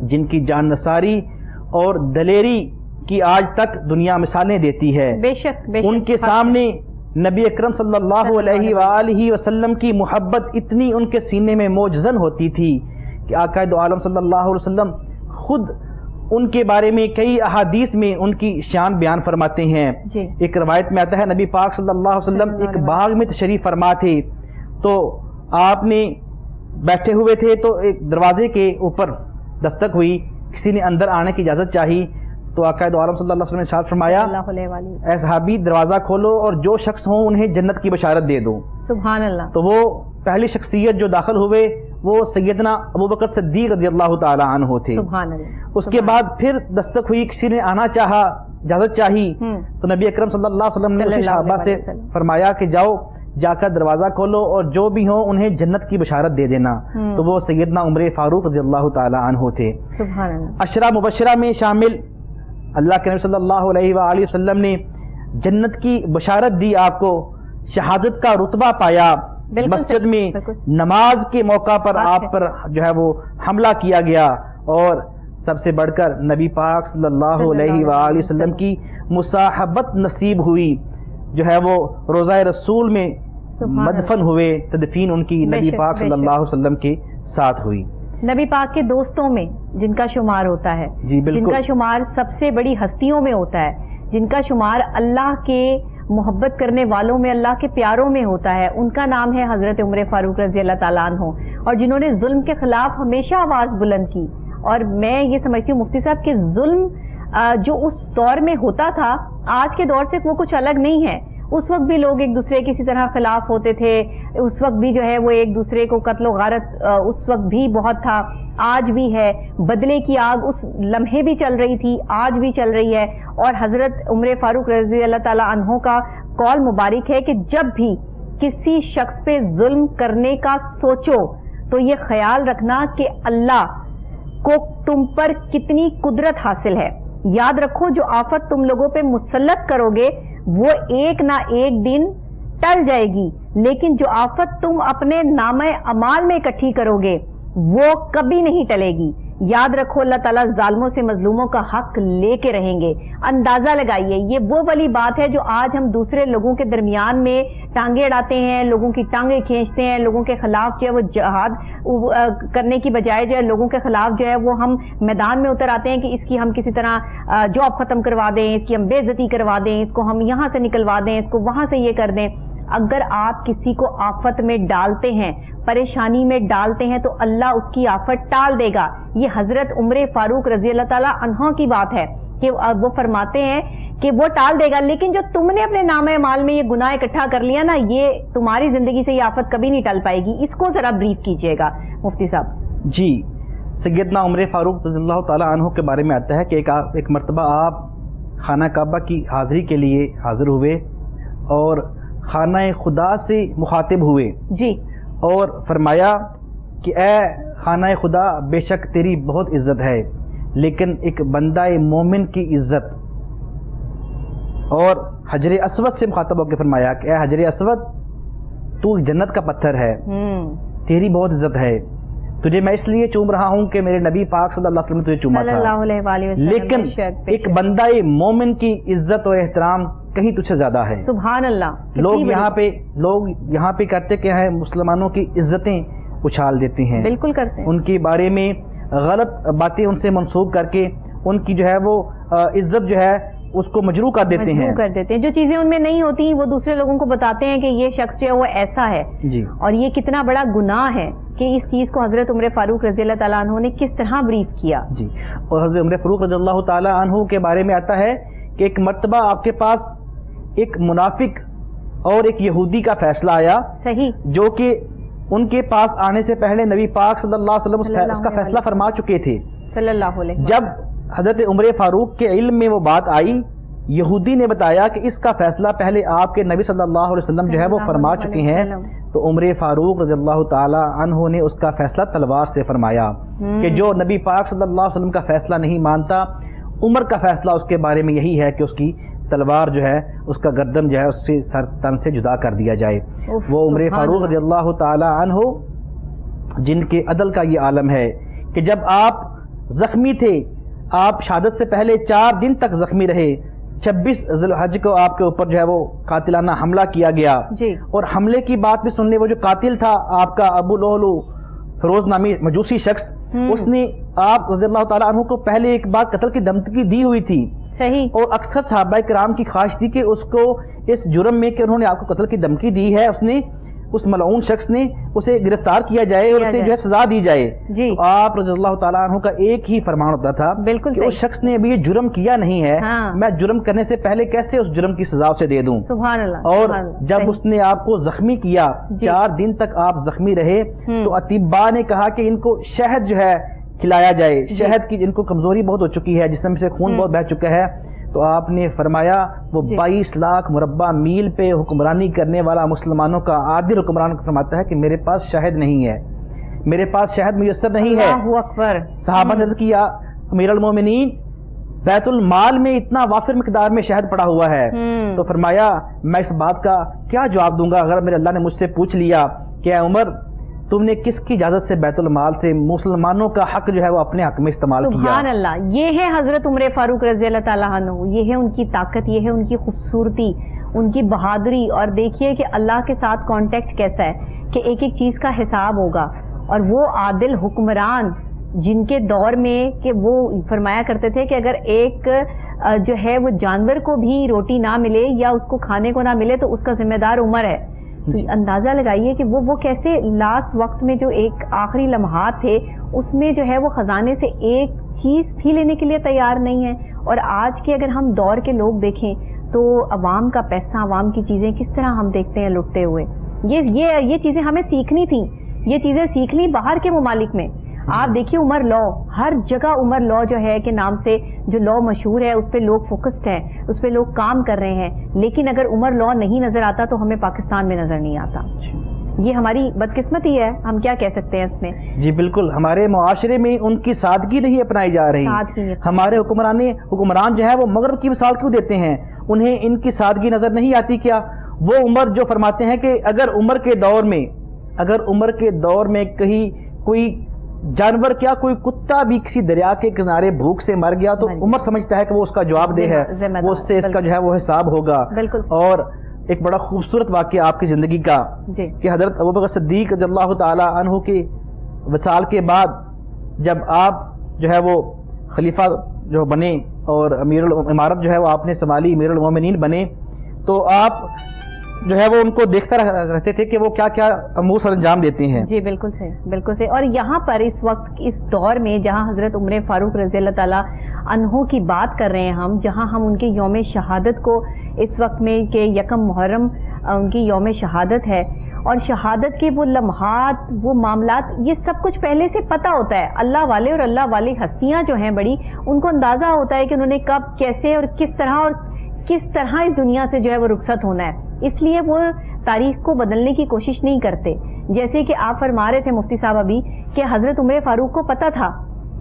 جن کی جان نثاری اور دلیری کی آج تک دنیا مثالیں دیتی ہے. بے شک ان کے سامنے نبی اکرم صلی اللہ علیہ وآلہ وسلم کی محبت اتنی ان کے سینے میں موجزن ہوتی تھی کہ آقا دو عالم صلی اللہ علیہ وسلم خود ان کے بارے میں کئی احادیث میں ان کی شان بیان فرماتے ہیں. ایک روایت میں آتا ہے نبی پاک صلی اللہ علیہ وسلم ایک باغ میں تشریف فرما تھے، تو آپ نے بیٹھے ہوئے تھے تو ایک دروازے کے اوپر دستک ہوئی، کسی نے اندر آنے کی اجازت چاہی، تو آقا دو عالم صلی اللہ علیہ وسلم نے ارشاد فرمایا اے صحابی دروازہ کھولو اور جو شخص ہوں انہیں جنت کی بشارت دے دو. سبحان اللہ. تو وہ پہلی شخصیت جو داخل ہوئے وہ سیدنا ابوبکر صدیق رضی اللہ تعالی عنہ تھے. سبحان اللہ. اس کے بعد پھر دستک ہوئی، کسی نے آنا چاہا، اجازت چاہی، تو نبی اکرم صلی اللہ علیہ وسلم نے اسی صحابہ سے فرمایا کہ جاؤ جا کر دروازہ کھولو اور جو بھی ہوں انہیں جنت کی بشارت دے دینا. تو وہ سیدنا عمر فاروق رضی اللہ تعالی عنہ تھے. سبحان اللہ. عشرہ مبشرہ میں شامل اللہ کے نبی صلی اللہ علیہ وآلہ وسلم نے جنت کی بشارت دی، آپ کو شہادت کا رتبہ پایا. مسجد میں نماز کے موقع پر آپ پر جو ہے وہ حملہ کیا گیا، اور سب سے بڑھ کر نبی پاک صلی اللہ علیہ وآلہ وسلم کی مصاحبت نصیب ہوئی، جو ہے وہ روضہ رسول میں مدفن ہوئے، تدفین ان کی نبی پاک صلی اللہ علیہ وسلم کے ساتھ ہوئی. نبی پاک کے دوستوں میں جن کا شمار ہوتا ہے، جن کا شمار سب سے بڑی ہستیوں میں ہوتا ہے، جن کا شمار اللہ کے محبت کرنے والوں میں، اللہ کے پیاروں میں ہوتا ہے، ان کا نام ہے حضرت عمر فاروق رضی اللہ تعالیٰ عنہ، اور جنہوں نے ظلم کے خلاف ہمیشہ آواز بلند کی. اور میں یہ سمجھتی ہوں مفتی صاحب کہ ظلم جو اس دور میں ہوتا تھا آج کے دور سے وہ کچھ الگ نہیں ہے. اس وقت بھی لوگ ایک دوسرے کی اسی طرح خلاف ہوتے تھے، اس وقت بھی جو ہے وہ ایک دوسرے کو قتل و غارت اس وقت بھی بہت تھا، آج بھی ہے. بدلے کی آگ اس لمحے بھی چل رہی تھی، آج بھی چل رہی ہے. اور حضرت عمر فاروق رضی اللہ تعالیٰ عنہ کا قول مبارک ہے کہ جب بھی کسی شخص پہ ظلم کرنے کا سوچو تو یہ خیال رکھنا کہ اللہ کو تم پر کتنی قدرت حاصل ہے. یاد رکھو جو آفت تم لوگوں پہ مسلط کرو گے وہ ایک نہ ایک دن ٹل جائے گی، لیکن جو آفت تم اپنے نامہ اعمال میں اکٹھی کرو گے وہ کبھی نہیں ٹلے گی. یاد رکھو اللہ تعالیٰ ظالموں سے مظلوموں کا حق لے کے رہیں گے. اندازہ لگائیے یہ وہ والی بات ہے جو آج ہم دوسرے لوگوں کے درمیان میں ٹانگیں اڑاتے ہیں، لوگوں کی ٹانگیں کھینچتے ہیں، لوگوں کے خلاف جو ہے وہ جہاد کرنے کی بجائے جو ہے لوگوں کے خلاف جو ہے وہ ہم میدان میں اتر آتے ہیں کہ اس کی ہم کسی طرح جاب ختم کروا دیں، اس کی ہم بے عزتی کروا دیں، اس کو ہم یہاں سے نکلوا دیں، اس کو وہاں سے یہ کر دیں. اگر آپ کسی کو آفت میں ڈالتے ہیں، پریشانی میں ڈالتے ہیں تو اللہ اس کی آفت ٹال دے گا. یہ حضرت عمر فاروق رضی اللہ تعالیٰ عنہ کی بات ہے کہ وہ فرماتے ہیں کہ وہ ٹال دے گا، لیکن جو تم نے اپنے نامہ اعمال میں یہ گناہ اکٹھا کر لیا نا، یہ تمہاری زندگی سے یہ آفت کبھی نہیں ٹل پائے گی. اس کو ذرا بریف کیجئے گا مفتی صاحب. جی، سیدنا عمر فاروق رضی اللہ تعالیٰ عنہ کے بارے میں آتا ہے کہ ایک مرتبہ آپ خانہ کعبہ کی حاضری کے لیے حاضر ہوئے اور خانہ خدا سے مخاطب ہوئے جی، اور فرمایا کہ اے خانہ خدا بے شک تیری بہت عزت ہے، لیکن ایک بندہ مومن کی عزت. اور حجر اسود سے مخاطب ہو کے فرمایا کہ اے حجر اسود تو جنت کا پتھر ہے، تیری بہت عزت ہے، تجھے میں اس لیے چوم رہا ہوں کہ میرے نبی پاک صلی اللہ علیہ وسلم نے تجھے چوما تھا، لیکن ایک بندہ مومن کی عزت و احترام کہیں تجھ سے زیادہ ہے. سبحان اللہ. لوگ یہاں پہ کرتے کیا ہے، مسلمانوں کی عزتیں اچھال دیتے ہیں، بالکل کرتے ہیں، ان کے بارے میں غلط باتیں ان سے منسوب کر کے ان کی جو ہے وہ عزت جو ہے اس کو مجروح کر دیتے ہیں. جو چیزیں ان میں نہیں ہوتی وہ دوسرے لوگوں کو بتاتے ہیں کہ یہ شخص جو ہے وہ ایسا ہے. جی، اور یہ کتنا بڑا گناہ ہے کہ اس چیز کو حضرت عمر فاروق رضی اللہ تعالیٰ عنہ نے کس طرح بریف کیا. جی، اور حضرت عمر فاروق رضی اللہ تعالیٰ عنہ کے بارے میں آتا ہے کہ ایک مرتبہ آپ کے پاس ایک منافق اور ایک یہودی کا فیصلہ آیا، صحیح، جو کہ ان کے پاس آنے سے پہلے نبی پاک صلی اللہ علیہ وسلم اس کا فیصلہ فرما چکے تھے. صلی اللہ علیہ وسلم. جب حضرت عمر فاروق کے علم میں وہ بات آئی، یہودی نے بتایا کہ اس کا فیصلہ پہلے آپ کے نبی صلی اللہ علیہ وسلم جو ہے وہ فرما چکے ہیں، تو عمر فاروق رضی اللہ تعالی عنہ نے اس کا فیصلہ تلوار سے فرمایا کہ جو نبی پاک صلی اللہ علیہ وسلم کا فیصلہ نہیں مانتا، عمر کا فیصلہ اس کے بارے میں یہی ہے کہ اس کی تلوار جو ہے اس کا گردن جو ہے اس سے سر تن سے جدا کر دیا جائے. وہ عمر فاروق رضی اللہ تعالی عنہ جن کے عدل کا یہ عالم ہے کہ جب آپ زخمی تھے، آپ شہادت سے پہلے 4 دن تک زخمی رہے، 26 ذی الحج کو آپ کے اوپر جو ہے وہ قاتلانہ حملہ کیا گیا جی. اور حملے کی بات بھی سن لیں، وہ جو قاتل تھا آپ کا ابو لولو فیروز نامی مجوسی شخص، اس نے آپ رضی اللہ تعالیٰ عنہ کو پہلے ایک بار قتل کی دھمکی دی ہوئی تھی، صحیح، اور اکثر صحابہ کرام کی خواہش تھی کہ اس کو اس جرم میں کہ انہوں نے آپ کو قتل کی دھمکی دی ہے، اس ملعون شخص نے اسے گرفتار کیا جائے اور اسے جو ہے سزا دی جائے. جی. تو آپ رضی اللہ تعالیٰ عنہ کا ایک ہی فرمان ہوتا تھا بالکل کہ اس شخص نے ابھی یہ جرم کیا نہیں ہے، میں جرم کرنے سے پہلے کیسے اس جرم کی سزا اسے دے دوں. سبحان اللہ. اور جب اس نے آپ کو زخمی کیا، 4 دن تک آپ زخمی رہے، تو اطباء نے کہا کہ ان کو شہد جو ہے کھلایا جائے، شہد کی ان کو کمزوری بہت ہو چکی ہے، جسم سے خون بہت بہہ چکا ہے. تو آپ نے فرمایا وہ 22 لاکھ مربع میل پہ حکمرانی کرنے والا مسلمانوں کا عادل حکمران فرماتا ہے کہ میرے پاس شہد نہیں ہے، میرے پاس شہد میسر نہیں ہے. اللہ اکبر. صحابہ نے عرض کیا امیر المومنین بیت المال میں اتنا وافر مقدار میں شہد پڑا ہوا ہے. تو فرمایا میں اس بات کا کیا جواب دوں گا اگر میرے اللہ نے مجھ سے پوچھ لیا کہ اے عمر تم نے کس کی اجازت سے بیت المال سے مسلمانوں کا حق جو ہے وہ اپنے حق میں استعمال کیا. سبحان اللہ. یہ ہے حضرت عمر فاروق رضی اللہ تعالیٰ عنہ، یہ ہے ان کی طاقت، یہ ہے ان کی خوبصورتی، ان کی بہادری. اور دیکھیے کہ اللہ کے ساتھ کانٹیکٹ کیسا ہے کہ ایک ایک چیز کا حساب ہوگا. اور وہ عادل حکمران جن کے دور میں کہ وہ فرمایا کرتے تھے کہ اگر ایک جو ہے وہ جانور کو بھی روٹی نہ ملے یا اس کو کھانے کو نہ ملے تو اس کا ذمہ دار عمر ہے. تو اندازہ لگائیے کہ وہ کیسے لاسٹ وقت میں جو ایک آخری لمحات تھے اس میں جو ہے وہ خزانے سے ایک چیز بھی لینے کے لیے تیار نہیں ہے. اور آج کے اگر ہم دور کے لوگ دیکھیں تو عوام کا پیسہ، عوام کی چیزیں کس طرح ہم دیکھتے ہیں لٹتے ہوئے. یہ چیزیں ہمیں سیکھنی تھیں، یہ چیزیں سیکھ لی باہر کے ممالک میں. آپ دیکھیے عمر لا، ہر جگہ عمر لا جو ہے کہ نام سے جو لا مشہور ہے اس پہ لوگ فوکسڈ ہیں، اس پہ لوگ کام کر رہے ہیں. لیکن اگر عمر لا نہیں نظر آتا تو ہمیں پاکستان میں نظر نہیں آتا. یہ ہماری بدقسمتی ہے، ہم کیا کہہ سکتے ہیں اس میں. جی بالکل، ہمارے معاشرے میں ان کی سادگی نہیں اپنائی جا رہی. ہمارے حکمران جو ہے وہ مغرب کی مثال کیوں دیتے ہیں؟ انہیں ان کی سادگی نظر نہیں آتی کیا؟ وہ عمر جو فرماتے ہیں کہ اگر عمر کے دور میں کہیں کوئی جانور کیا کوئی کتا بھی کسی دریا کے کنارے بھوک سے مر گیا تو عمر سمجھتا ہے کہ وہ اس کا جواب دہ ہے، وہ اس سے اس کا جو ہے وہ حساب ہوگا. اور ایک بڑا خوبصورت واقعہ آپ کی زندگی کا کہ حضرت ابوبکر صدیق رضی اللہ تعالی عنہ کے وصال کے بعد جب آپ جو ہے وہ خلیفہ جو بنے اور امیر الامارت جو ہے وہ آپ نے سنبھالی، امیر المومنین بنے، تو آپ جو ہے وہ ان کو دیکھتا رہتے تھے کہ وہ کیا کیا امور سر انجام دیتے ہیں. جی بالکل صحیح، بالکل صحیح. اور یہاں پر اس وقت اس دور میں جہاں حضرت عمر فاروق رضی اللہ تعالیٰ عنہ کی بات کر رہے ہیں ہم، جہاں ہم ان کے یوم شہادت کو اس وقت میں کہ 1 محرم ان کی یوم شہادت ہے، اور شہادت کے وہ لمحات، وہ معاملات، یہ سب کچھ پہلے سے پتہ ہوتا ہے. اللہ والے اور اللہ والی ہستیاں جو ہیں بڑی، ان کو اندازہ ہوتا ہے کہ انہوں نے کب، کیسے اور کس طرح اس دنیا سے جو ہے وہ رخصت ہونا ہے. اس لیے وہ تاریخ کو بدلنے کی کوشش نہیں کرتے. جیسے کہ آپ فرما رہے تھے مفتی صاحب ابھی کہ حضرت عمر فاروق کو پتہ تھا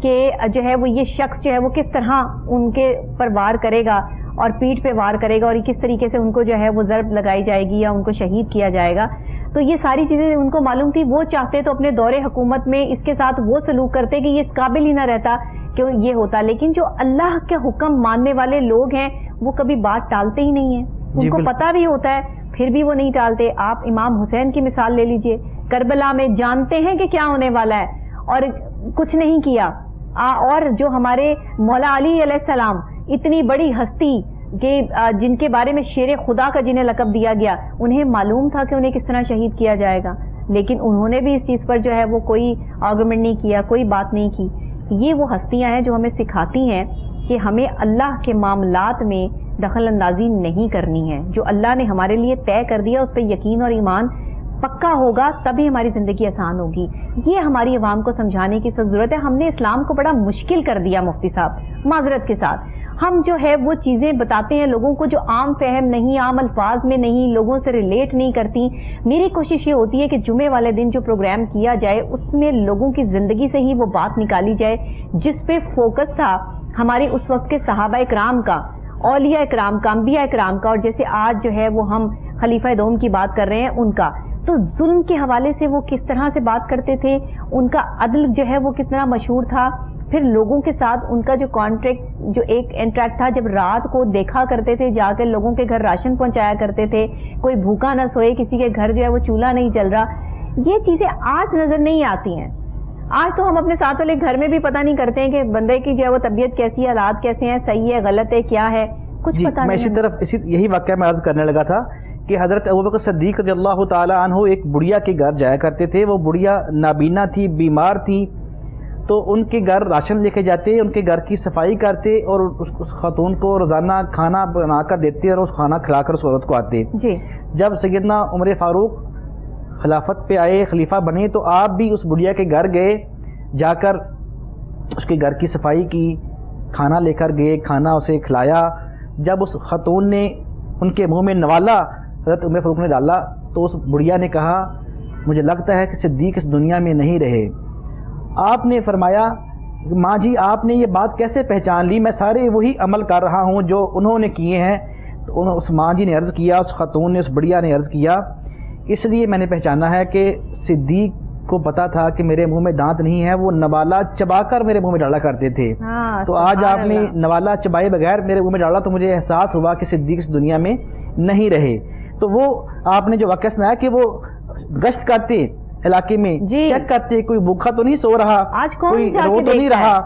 کہ جو ہے وہ یہ شخص جو ہے وہ کس طرح ان کے پر وار کرے گا اور پیٹھ پہ وار کرے گا اور کس طریقے سے ان کو جو ہے وہ ضرب لگائی جائے گی یا ان کو شہید کیا جائے گا. تو یہ ساری چیزیں ان کو معلوم تھی. وہ چاہتے تو اپنے دور حکومت میں اس کے ساتھ وہ سلوک کرتے کہ یہ اس قابل ہی نہ رہتا کہ یہ ہوتا. لیکن جو اللہ کے حکم ماننے والے لوگ ہیں وہ کبھی بات ٹالتے ہی نہیں ہیں. ان کو پتہ بھی ہوتا ہے پھر بھی وہ نہیں ٹالتے. آپ امام حسین کی مثال لے لیجئے، کربلا میں جانتے ہیں کہ کیا ہونے والا ہے اور کچھ نہیں کیا. اور جو ہمارے مولا علی علیہ السلام، اتنی بڑی ہستی کہ جن کے بارے میں شیر خدا کا جنہیں لقب دیا گیا، انہیں معلوم تھا کہ انہیں کس طرح شہید کیا جائے گا، لیکن انہوں نے بھی اس چیز پر جو ہے وہ کوئی آرگومنٹ نہیں کیا، کوئی بات نہیں کی. یہ وہ ہستیاں ہیں جو ہمیں سکھاتی ہیں کہ ہمیں اللہ کے معاملات میں دخل اندازی نہیں کرنی ہے. جو اللہ نے ہمارے لیے طے کر دیا اس پہ یقین اور ایمان پکا ہوگا، تبھی ہماری زندگی آسان ہوگی. یہ ہماری عوام کو سمجھانے کی ضرورت ہے. ہم نے اسلام کو بڑا مشکل کر دیا مفتی صاحب، معذرت کے ساتھ. ہم جو ہے وہ چیزیں بتاتے ہیں لوگوں کو جو عام فہم نہیں، عام الفاظ میں نہیں، لوگوں سے ریلیٹ نہیں کرتی. میری کوشش یہ ہوتی ہے کہ جمعے والے دن جو پروگرام کیا جائے اس میں لوگوں کی زندگی سے ہی وہ بات نکالی جائے جس پہ فوکس تھا ہمارے اس وقت کے صحابہ اکرام کا، اولیاء اکرام کا، انبیاء اکرام کا، اور جیسے آج جو ہے وہ ہم خلیفہ دوم کی بات کر رہے ہیں ان کا. تو ظلم کے حوالے سے وہ کس طرح سے بات کرتے تھے، ان کا عدل جو ہے وہ کتنا مشہور تھا، پھر لوگوں کے ساتھ ان کا جو کانٹیکٹ، جو ایک انٹریکٹ تھا، جب رات کو دیکھا کرتے تھے، جا کے لوگوں کے گھر راشن پہنچایا کرتے تھے، کوئی بھوکا نہ سوئے، کسی کے گھر جو ہے وہ چولہا نہیں جل رہا، یہ چیزیں آج نظر نہیں آتی ہیں. آج تو ہم اپنے ساتھ والے گھر میں بھی پتہ نہیں کرتے ہیں کہ بندے کی جو ہے وہ طبیعت کیسی ہے، حالات کیسے ہیں، صحیح ہے، غلط ہے، کیا ہے، کچھ پتہ نہیں. میں یہی واقعہ میں عرض کرنے لگا تھا کہ حضرت ابوبکر صدیق رضی اللہ تعالی عنہ ایک بڑھیا کے گھر جایا کرتے تھے. وہ بڑھیا نابینا تھی، بیمار تھی، تو ان کے گھر راشن لے کے جاتے، ان کے گھر کی صفائی کرتے اور اس خاتون کو روزانہ کھانا بنا کر دیتے اور اس کھانا کھلا کر اس عورت کو آتے. جی. جب سیدنا عمر فاروق خلافت پہ آئے، خلیفہ بنے، تو آپ بھی اس بڑھیا کے گھر گئے، جا کر اس کے گھر کی صفائی کی، کھانا لے کر گئے، کھانا اسے کھلایا. جب اس خاتون نے ان کے منہ میں نوالا حضرت عمر فاروق نے ڈالا، تو اس بڑھیا نے کہا مجھے لگتا ہے کہ صدیق اس دنیا میں نہیں رہے. آپ نے فرمایا ماں جی آپ نے یہ بات کیسے پہچان لی؟ میں سارے وہی عمل کر رہا ہوں جو انہوں نے کیے ہیں. تو اس ماں جی نے عرض کیا، اس خاتون نے، اس بڑھیا نے عرض کیا اس لیے میں نے پہچانا ہے کہ صدیق کو پتا تھا کہ میرے منہ میں دانت نہیں ہے، وہ نوالا چبا کر میرے منہ میں ڈالا کرتے تھے. تو آج آپ نے نوالا چبائے بغیر میرے منہ میں ڈالا تو مجھے احساس ہوا کہ صدیق اس دنیا میں نہیں رہے. تو وہ آپ نے جو واقعہ سنایا کہ وہ گشت کرتے علاقے میں، چیک کرتے کوئی بھوکا تو نہیں سو رہا، کوئی رو تو نہیں رہا،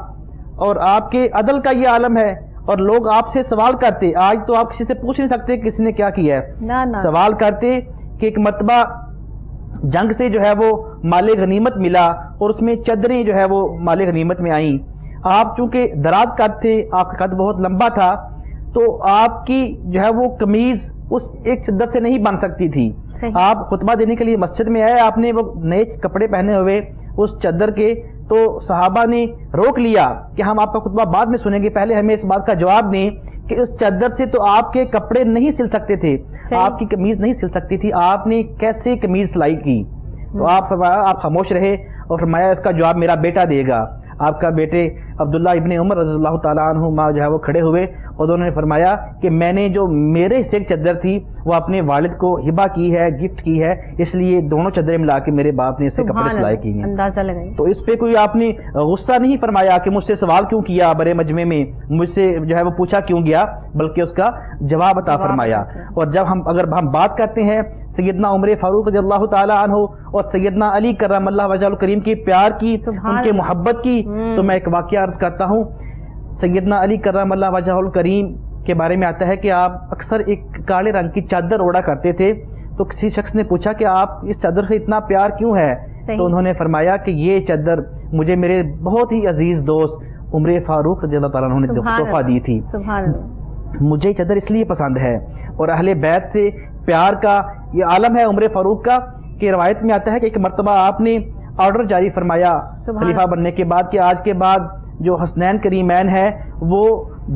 اور آپ کے عدل کا یہ عالم ہے. اور لوگ آپ سے سوال کرتے، آج تو آپ کسی سے پوچھ نہیں سکتے کسی نے کیا کیا ہے، سوال کرتے کہ ایک مرتبہ جنگ سے جو ہے وہ مال غنیمت ملا اور اس میں چادریں جو ہے وہ مال غنیمت میں آئیں. آپ چونکہ دراز قد تھے، آپ کا قد بہت لمبا تھا، تو آپ کی جو ہے وہ قمیض اس ایک چادر سے نہیں بن سکتی تھی. آپ خطبہ دینے کے لیے مسجد میں آئے، آپ نے وہ نئے کپڑے پہنے ہوئے اس چادر کے، تو صحابہ نے روک لیا کہ ہم آپ کا خطبہ بعد میں سنیں گے، پہلے ہمیں اس بات کا جواب دیں کہ اس چادر سے تو آپ کے کپڑے نہیں سل سکتے تھے، آپ کی قمیض نہیں سل سکتی تھی، آپ نے کیسے قمیض سلائی کی؟ تو آپ فرمایا، آپ خاموش رہے اور فرمایا اس کا جواب میرا بیٹا دے گا. آپ کا بیٹے عبداللہ ابن عمر رضی اللہ تعالیٰ عنہما جو ہے وہ کھڑے ہوئے اور انہوں نے فرمایا کہ میں نے جو میرے حصے کی چادر تھی وہ اپنے والد کو ہبہ کی ہے، گفٹ کی ہے، اس لیے دونوں چادریں ملا کے میرے باپ نے اس سے کپڑے سلائے کی ہیں. اندازہ لگائیں. تو اس پہ کوئی آپ نے غصہ نہیں فرمایا کہ مجھ سے سوال کیوں کیا بڑے مجمع میں، مجھ سے جو ہے وہ پوچھا کیوں گیا، بلکہ اس کا جواب عطا فرمایا. اور جب اگر ہم بات کرتے ہیں سیدنا عمر فاروق رضی اللہ تعالیٰ عنہ اور سیدنا علی کرم اللہ وجہہ الکریم کے پیار کی، ان کے محبت کی، تو میں ایک واقعہ عرض کرتا ہوں. سیدنا علی کرم اللہ وجہہ الکریم کے بارے میں آتا ہے کہ آپ اکثر ایک کالے رنگ کی چادر اوڑھا کرتے تھے. تو کسی شخص نے پوچھا کہ آپ اس چادر سے اتنا پیار کیوں ہے؟ تو انہوں نے فرمایا کہ یہ چادر مجھے میرے بہت ہی عزیز دوست عمر فاروق رضی اللہ تعالیٰ عنہ نے تحفہ دی تھی. مجھے یہ چادر اس لیے پسند ہے. اور اہل بیت سے پیار کا یہ عالم ہے عمر فاروق کا کہ روایت میں آتا ہے کہ ایک مرتبہ آپ نے آرڈر جاری فرمایا خلیفہ بننے کے بعد کہ آج کے بعد جو حسنین کریمین ہیں وہ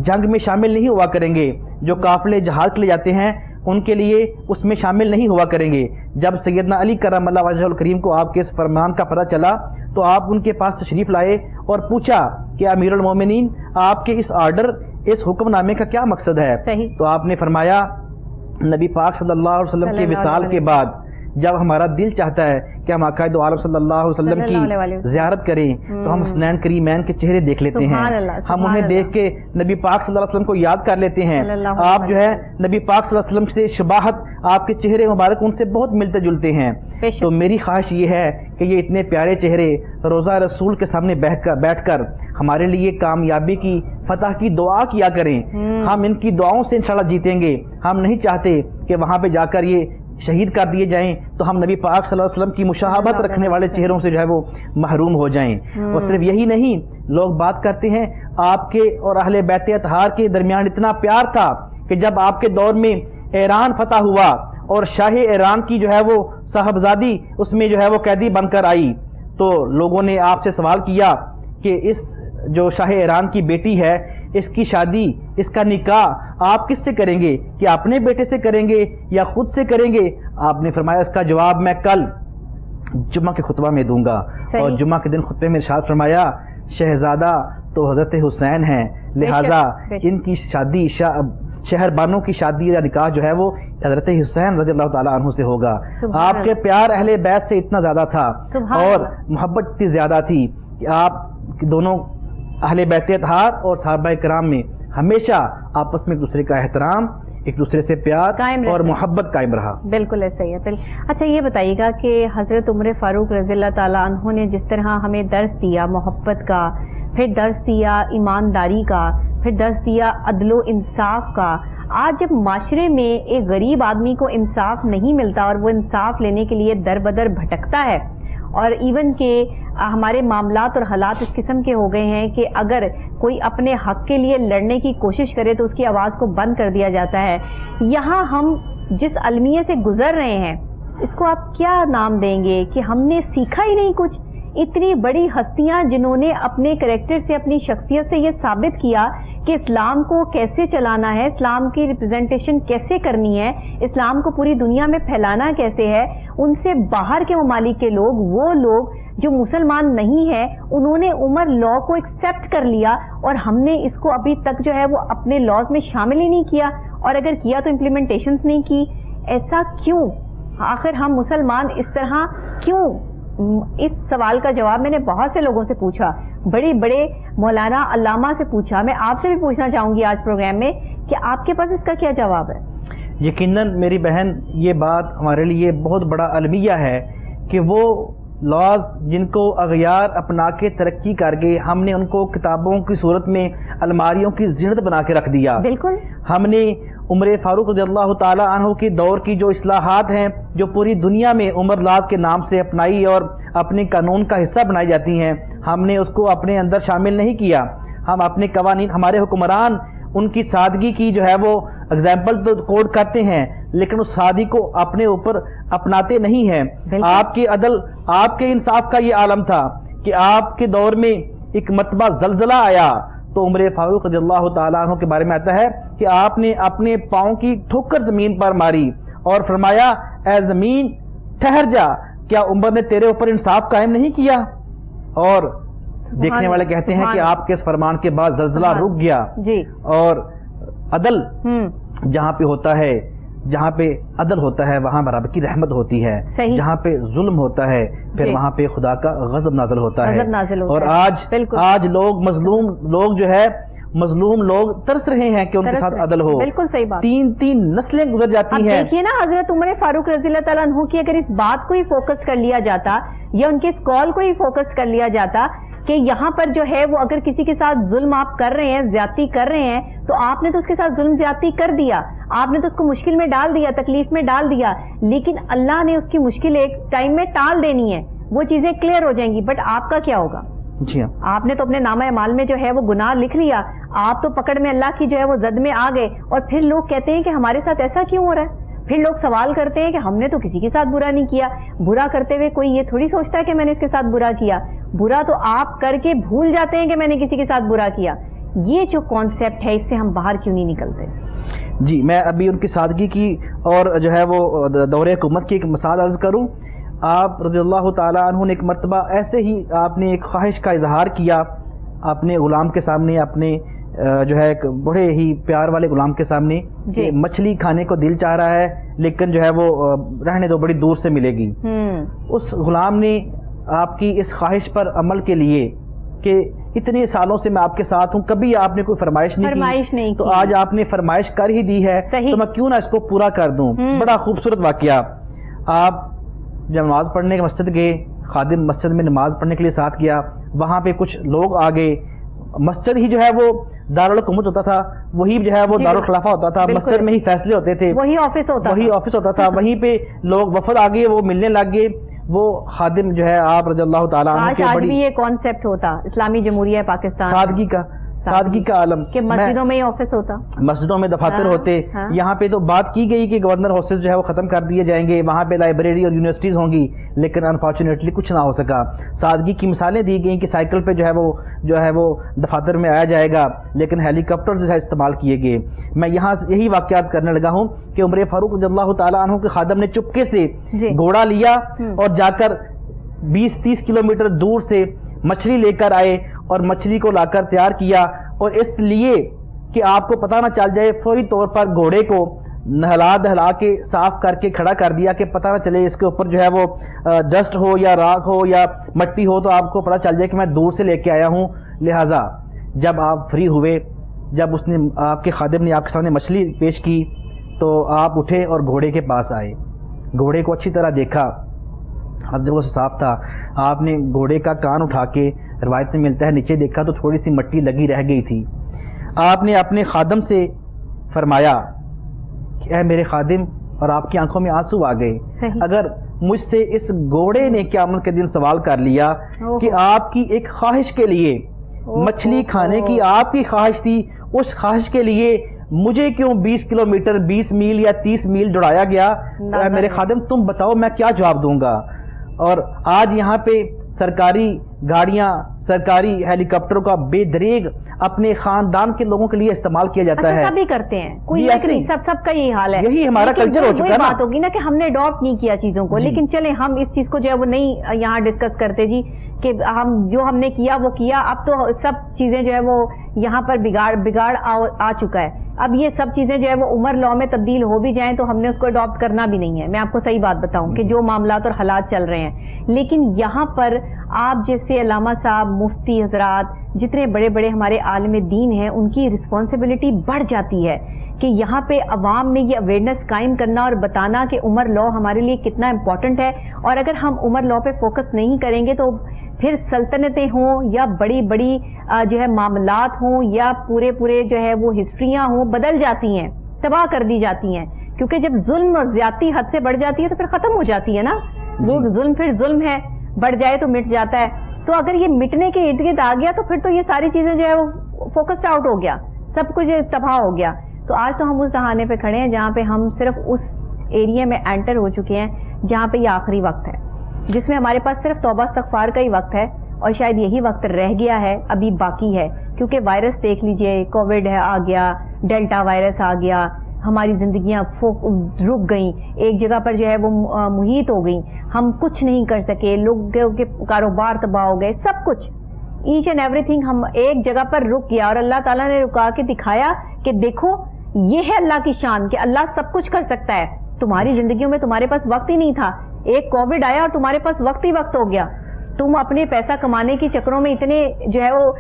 جنگ میں شامل نہیں ہوا کریں گے، جو قافلے جہاد کے لیے جاتے ہیں ان کے لیے اس میں شامل نہیں ہوا کریں گے. جب سیدنا علی کرم اللہ وجہہ الکریم کو آپ کے اس فرمان کا پتہ چلا تو آپ ان کے پاس تشریف لائے اور پوچھا کہ امیر المومنین آپ کے اس آرڈر، اس حکم نامے کا کیا مقصد ہے؟ تو آپ نے فرمایا نبی پاک صلی اللہ علیہ وسلم کے وصال کے بعد جب ہمارا دل چاہتا ہے کہ ہم آقا دو عالم صلی اللہ علیہ وسلم کی زیارت کریں تو ہم حسنین کریمین کے چہرے دیکھ لیتے ہیں، ہم انہیں دیکھ کے نبی پاک صلی اللہ علیہ وسلم کو یاد کر لیتے ہیں. آپ جو ہے نبی پاک صلی اللہ علیہ وسلم سے شباہت، آپ کے چہرے مبارک ان سے بہت ملتے جلتے ہیں. تو میری خواہش یہ ہے کہ یہ اتنے پیارے چہرے روضہ رسول کے سامنے بیٹھ کر ہمارے لیے کامیابی کی، فتح کی دعا کیا کریں. ہم ان کی دعاؤں سے انشاءاللہ جیتیں گے. ہم نہیں چاہتے کہ وہاں پہ جا کر یہ شہید کر دیے جائیں تو ہم نبی پاک صلی اللہ علیہ وسلم کی مشابہت رکھنے والے چہروں سے جو ہے وہ محروم ہو جائیں. اور صرف یہی نہیں، لوگ بات کرتے ہیں آپ کے اور اہل بیت اطہار کے درمیان اتنا پیار تھا کہ جب آپ کے دور میں ایران فتح ہوا اور شاہ ایران کی جو ہے وہ صاحبزادی اس میں جو ہے وہ قیدی بن کر آئی تو لوگوں نے آپ سے سوال کیا کہ اس جو شاہ ایران کی بیٹی ہے اس کی شادی، اس کا نکاح آپ کس سے کریں گے؟ کہ اپنے بیٹے سے کریں گے یا خود سے کریں گے؟ آپ نے فرمایا اس کا جواب میں کل جمعہ کے خطبہ میں دوں گا. اور جمعہ کے دن خطبے میں ارشاد فرمایا شہزادہ تو حضرت حسین ہیں، لہٰذا ان کی شادی شہر بانوں کی شادی یا نکاح جو ہے وہ حضرت حسین رضی اللہ تعالیٰ عنہ سے ہوگا. آپ کے پیار اہل بیت سے اتنا زیادہ تھا اور محبت اتنی زیادہ تھی کہ آپ دونوں اہل بیت اطہار اور صحابہ کرام میں ہمیشہ آپس میں ایک دوسرے کا احترام، ایک دوسرے سے پیار اور محبت قائم رہا۔ بالکل ایسا ہی ہے۔ اچھا یہ بتائیے گا کہ حضرت عمر فاروق رضی اللہ تعالیٰ عنہ نے جس طرح ہمیں درس دیا محبت کا، پھر درس دیا ایمانداری کا، پھر درس دیا عدل و انصاف کا، آج جب معاشرے میں ایک غریب آدمی کو انصاف نہیں ملتا اور وہ انصاف لینے کے لیے در بدر بھٹکتا ہے، اور ایون کہ ہمارے معاملات اور حالات اس قسم کے ہو گئے ہیں کہ اگر کوئی اپنے حق کے لیے لڑنے کی کوشش کرے تو اس کی آواز کو بند کر دیا جاتا ہے، یہاں ہم جس المیے سے گزر رہے ہیں اس کو آپ کیا نام دیں گے کہ ہم نے سیکھا ہی نہیں کچھ؟ اتنی بڑی ہستیاں جنہوں نے اپنے کریکٹر سے، اپنی شخصیت سے یہ ثابت کیا کہ اسلام کو کیسے چلانا ہے، اسلام کی ریپرزنٹیشن کیسے کرنی ہے، اسلام کو پوری دنیا میں پھیلانا کیسے ہے، ان سے باہر کے ممالک کے لوگ، وہ لوگ جو مسلمان نہیں ہیں، انہوں نے عمر لا کو ایکسیپٹ کر لیا اور ہم نے اس کو ابھی تک جو ہے وہ اپنے لاز میں شامل ہی نہیں کیا، اور اگر کیا تو امپلیمنٹیشنز نہیں کی۔ ایسا کیوں؟ آخر ہم مسلمان اس طرح کیوں؟ اس سوال کا جواب میں نے بہت سے لوگوں سے پوچھا، بڑے بڑے مولانا علامہ سے پوچھا، میں آپ سے بھی پوچھنا چاہوں گی آج پروگرام میں کہ آپ کے پاس اس کا کیا جواب ہے؟ یقیناً میری بہن یہ بات ہمارے لیے بہت بڑا المیہ ہے کہ وہ لاز جن کو اغیار اپنا کے ترقی کر گئے، ہم نے ان کو کتابوں کی صورت میں الماریوں کی زینت بنا کے رکھ دیا۔ بالکل، ہم نے عمر فاروق رضی اللہ تعالیٰ عنہ کی دور کی جو اصلاحات ہیں جو پوری دنیا میں عمر لاز کے نام سے اپنائی اور اپنے قانون کا حصہ بنائی جاتی ہیں، ہم نے اس کو اپنے اندر شامل نہیں کیا۔ ہم اپنے قوانین، ہمارے حکمران ان کی سادگی کی جو ہے وہ اگزامپل تو کوڈ کرتے ہیں، لیکن اس سادگی کو اپنے اوپر اپناتے نہیں ہیں۔ آپ کے عدل، آپ کے انصاف کا یہ عالم تھا کہ آپ کے دور میں ایک مرتبہ زلزلہ آیا تو عمر فاروق رضی اللہ تعالیٰ عنہ کے بارے میں آتا ہے کہ آپ نے اپنے پاؤں کی ٹھوکر زمین پر ماری اور فرمایا اے زمین ٹھہر جا، کیا عمر نے تیرے اوپر انصاف قائم نہیں کیا؟ اور دیکھنے والے کہتے ہیں کہ آپ کے اس فرمان کے بعد زلزلہ رک گیا جی، اور عدل جہاں پہ ہوتا ہے، جہاں پہ عدل ہوتا ہے وہاں رب کی رحمت ہوتی ہے، جہاں پہ ظلم ہوتا ہے پھر وہاں پہ خدا کا غضب نازل ہوتا ہے۔ اور آج لوگ مظلوم لوگ جو ہے، مظلوم لوگ ترس رہے ہیں کہ ان کے ساتھ عدل ہو۔ بالکل صحیح بات، تین نسلیں گزر جاتی ہیں۔ دیکھیے نا حضرت عمر فاروق رضی اللہ تعالیٰ عنہ کی اگر اس بات کو ہی فوکس کر لیا جاتا یا ان کے اس کال کو ہی فوکس کر لیا جاتا کہ یہاں پر جو ہے وہ اگر کسی کے ساتھ ظلم آپ کر رہے ہیں، زیادتی کر رہے ہیں، تو آپ نے تو اس کے ساتھ ظلم زیادتی کر دیا، آپ نے تو اس کو مشکل میں ڈال دیا، تکلیف میں ڈال دیا، لیکن اللہ نے اس کی مشکل ایک ٹائم میں ٹال دینی ہے، وہ چیزیں کلیئر ہو جائیں گی۔ بٹ آپ کا کیا ہوگا؟ جی ہاں، آپ نے تو اپنے نامہ اعمال میں جو ہے وہ گناہ لکھ لیا، آپ تو پکڑ میں اللہ کی جو ہے وہ زد میں آ گئے، اور پھر لوگ کہتے ہیں کہ ہمارے ساتھ ایسا کیوں ہو رہا ہے؟ پھر لوگ سوال کرتے ہیں کہ ہم نے تو کسی کے ساتھ برا نہیں کیا۔ برا کرتے ہوئے کوئی یہ تھوڑی سوچتا ہے کہ میں نے اس کے ساتھ برا کیا، برا تو آپ کر کے بھول جاتے ہیں کہ میں نے کسی کے ساتھ برا کیا۔ یہ جو کانسیپٹ ہے اس سے ہم باہر کیوں نہیں نکلتے؟ جی، میں ابھی ان کی سادگی کی اور جو ہے وہ دور حکومت کی ایک مثال عرض کروں۔ آپ رضی اللہ تعالیٰ عنہ نے ایک مرتبہ ایسے ہی آپ نے ایک خواہش کا اظہار کیا اپنے غلام کے سامنے، اپنے جو ہے ایک بڑے ہی پیار والے غلام کے سامنے کہ مچھلی کھانے کو دل چاہ رہا ہے لیکن جو ہے وہ رہنے دو، بڑی دور سے ملے گی۔ اس غلام نے آپ کی اس خواہش پر عمل کے لیے کہ اتنے سالوں سے میں آپ کے ساتھ ہوں، کبھی آپ نے کوئی فرمائش نہیں کی، تو آج آپ نے فرمائش کر ہی دی ہے تو میں کیوں نہ اس کو پورا کر دوں۔ بڑا خوبصورت واقعہ۔ آپ جب نماز پڑھنے کے مسجد گئے، خادم مسجد میں نماز پڑھنے کے لیے ساتھ گیا، وہاں پہ کچھ لوگ آ گئے۔ مسجد ہی جو ہے وہ دارالحکومت ہوتا تھا، وہی جو ہے وہ دارالخلافہ ہوتا تھا، مسجد میں ہی فیصلے ہوتے تھے، وہی آفس ہوتا تھا، وہیں پہ لوگ وفد آ گئے، وہ ملنے لگ گئے۔ وہ خادم جو ہے آپ رضی اللہ تعالیٰ عنہ کے آج بھی یہ کانسیپٹ ہوتا اسلامی جمہوریہ پاکستان، سادگی کا عالم کہ مسجدوں میں ہی آفس ہوتا، مسجدوں میں دفاتر ہوتے۔ یہاں پہ تو بات کی گئی کہ گورنر ہاؤسز جو ہے وہ ختم کر دیے جائیں گے، وہاں پہ لائبریری اور یونیورسٹیز ہوں گی، لیکن انفارچونیٹلی کچھ نہ ہو سکا۔ سادگی کی مثالیں دی گئیں کہ سائیکل پہ جو ہے وہ دفاتر میں آیا جائے گا، لیکن ہیلی کاپٹر جو ہے استعمال کیے گئے۔ میں یہاں یہی واقعات کرنے لگا ہوں کہ عمر فاروق رضی اللہ تعالیٰ عنہ کے خادم نے چپکے سے گھوڑا لیا اور جا کر 20-30 کلومیٹر دور سے مچھلی لے کر آئے اور مچھلی کو لا کر تیار کیا، اور اس لیے کہ آپ کو پتہ نہ چل جائے فوری طور پر گھوڑے کو نہلا دہلا کے صاف کر کے کھڑا کر دیا کہ پتہ نہ چلے اس کے اوپر جو ہے وہ ڈسٹ ہو یا راکھ ہو یا مٹی ہو تو آپ کو پتہ چل جائے کہ میں دور سے لے کے آیا ہوں۔ لہٰذا جب آپ فری ہوئے، جب اس نے آپ کے خادم نے آپ کے سامنے مچھلی پیش کی تو آپ اٹھے اور گھوڑے کے پاس آئے، گھوڑے کو اچھی طرح دیکھا، ہر جگہ سے صاف تھا، آپ نے گھوڑے کا کان اٹھا کے، روایت میں ملتا ہے نیچے دیکھا تو تھوڑی سی مٹی لگی رہ گئی تھی، آپ نے اپنے خادم سے فرمایا کہ اے میرے خادم، اور آپ کی آنکھوں میں آنسو آ گئے، اگر مجھ سے اس گھوڑے نے قیامت کے دن سوال کر لیا کہ آپ کی ایک خواہش کے لیے، مچھلی کھانے کی آپ کی خواہش تھی، اس خواہش کے لیے مجھے کیوں 20 کلومیٹر 20 میل یا 30 میل دوڑایا گیا، میرے خادم تم بتاؤ میں کیا جواب دوں گا؟ اور آج یہاں پہ سرکاری گاڑیاں، سرکاری ہیلی کاپٹروں کا بے دریغ اپنے خاندان کے لوگوں کے لیے استعمال کیا جاتا ہے، سب ہی کرتے ہیں، کوئی نہیں، سب کا یہی حال ہے، یہی ہمارا کلچر ہو چکا ہے۔ بات ہوگی نا کہ ہم نے اڈاپٹ نہیں کیا چیزوں کو، لیکن چلیں ہم اس چیز کو جو ہے وہ نہیں یہاں ڈسکس کرتے جی، کہ ہم نے کیا وہ کیا، اب تو سب چیزیں جو ہے وہ یہاں پر بگاڑ آ چکا ہے، اب یہ سب چیزیں جو ہے وہ عمر لاء میں تبدیل ہو بھی جائیں تو ہم نے اس کو اڈاپٹ کرنا بھی نہیں ہے۔ میں آپ کو صحیح بات بتاؤں کہ جو معاملات اور حالات چل رہے ہیں، لیکن یہاں پر آپ جیسے علامہ صاحب، مفتی حضرات، جتنے بڑے بڑے ہمارے عالم دین ہیں، ان کی رسپانسبلٹی بڑھ جاتی ہے کہ یہاں پہ عوام میں یہ اویئرنیس قائم کرنا اور بتانا کہ عمر لاء ہمارے لیے کتنا امپورٹنٹ ہے، اور اگر ہم عمر لاء پہ فوکس نہیں کریں گے تو پھر سلطنتیں ہوں یا بڑی بڑی جو ہے معاملات ہوں یا پورے جو ہے وہ ہسٹریاں ہوں، بدل جاتی ہیں، تباہ کر دی جاتی ہیں، کیونکہ جب ظلم اور زیادتی حد سے بڑھ جاتی ہے تو پھر ختم ہو جاتی ہے نا، وہ ظلم پھر ظلم ہے، بڑھ جائے تو مٹ جاتا ہے، تو اگر یہ مٹنے کے ارد گرد آ گیا تو پھر تو یہ ساری چیزیں جو ہے وہ فوکسڈ آؤٹ ہو گیا، سب کچھ تباہ ہو گیا۔ تو آج تو ہم اس دہانے پہ کھڑے ہیں جہاں پہ ہم صرف اس ایریا میں انٹر ہو چکے ہیں جہاں پہ یہ آخری وقت ہے، جس میں ہمارے پاس صرف توبہ استغفار کا ہی وقت ہے، اور شاید یہی وقت رہ گیا ہے، ابھی باقی ہے، کیونکہ وائرس دیکھ لیجئے، کووڈ ہے آ گیا، ڈیلٹا وائرس آ گیا، ہماری زندگیاں رک گئیں، ایک جگہ پر جو ہے وہ محیط ہو گئیں، ہم کچھ نہیں کر سکے، لوگوں کے کاروبار تباہ ہو گئے، سب کچھ ایچ اینڈ ایوری تھنگ ہم ایک جگہ پر رک گیا، اور اللہ تعالیٰ نے رکا کے دکھایا کہ دیکھو یہ ہے اللہ کی شان کہ اللہ سب کچھ کر سکتا ہے، تمہاری زندگیوں میں تمہارے پاس وقت ہی نہیں تھا، ایک کووڈ آیا اور تمہارے پاس وقت ہی وقت ہو گیا، تم اپنے پیسہ کمانے کی چکروں میں اتنے جو ہے وہ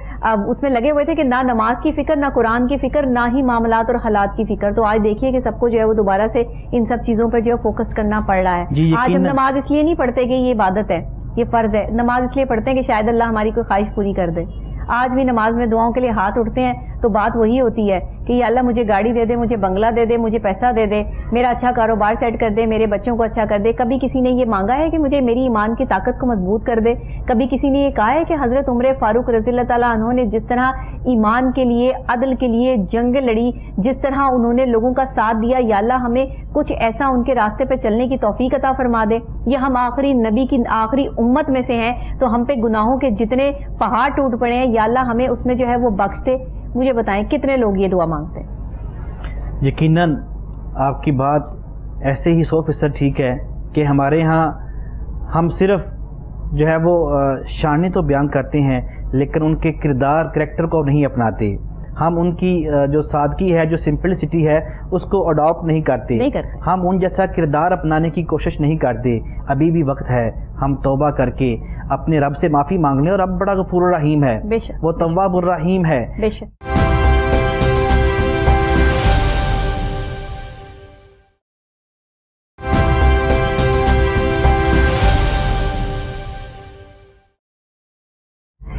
اس میں لگے ہوئے تھے کہ نہ نماز کی فکر، نہ قرآن کی فکر، نہ ہی معاملات اور حالات کی فکر۔ تو آج دیکھیے کہ سب کو جو ہے وہ دوبارہ سے ان سب چیزوں پر جو ہے فوکس کرنا پڑ رہا ہے۔ آج ہم نماز اس لیے نہیں پڑھتے کہ یہ عبادت ہے، یہ فرض ہے، نماز اس لیے پڑھتے ہیں کہ شاید اللہ ہماری کوئی خواہش پوری کر دے۔ آج بھی نماز میں دعاؤں کے لیے ہاتھ اٹھتے ہیں تو بات وہی ہوتی ہے کہ یا اللہ مجھے گاڑی دے دے، مجھے بنگلہ دے دے، مجھے پیسہ دے دے، میرا اچھا کاروبار سیٹ کر دے، میرے بچوں کو اچھا کر دے۔ کبھی کسی نے یہ مانگا ہے کہ مجھے میری ایمان کی طاقت کو مضبوط کر دے؟ کبھی کسی نے یہ کہا ہے کہ حضرت عمر فاروق رضی اللہ تعالیٰ عنہ نے جس طرح ایمان کے لیے، عدل کے لیے جنگ لڑی، جس طرح انہوں نے لوگوں کا ساتھ دیا، یا اللہ ہمیں کچھ ایسا ان کے راستے پہ چلنے کی توفیق عطا فرما دے؟ یا ہم آخری نبی کی آخری امت میں سے ہیں تو ہم پہ گناہوں کے جتنے پہاڑ ٹوٹ پڑے ہیں، یا اللہ ہمیں اس میں جو ہے وہ بخش دے۔ مجھے بتائیں کتنے لوگ یہ دعا مانگتے ہیں؟ یقیناً آپ کی بات ایسے ہی 100% ٹھیک ہے کہ ہمارے ہاں ہم صرف جو ہے وہ شانیں تو بیان کرتے ہیں لیکن ان کے کریکٹر کو نہیں اپناتے، ہم ان کی جو سادگی ہے، جو سمپلسٹی ہے، اس کو اڈاپٹ نہیں کرتے، ہم ان جیسا کردار اپنانے کی کوشش نہیں کرتے۔ ابھی بھی وقت ہے، ہم توبہ کر کے اپنے رب سے معافی مانگ لیں، اور رب بڑا غفور الرحیم ہے، وہ تواب الرحیم ہے۔ بے شک۔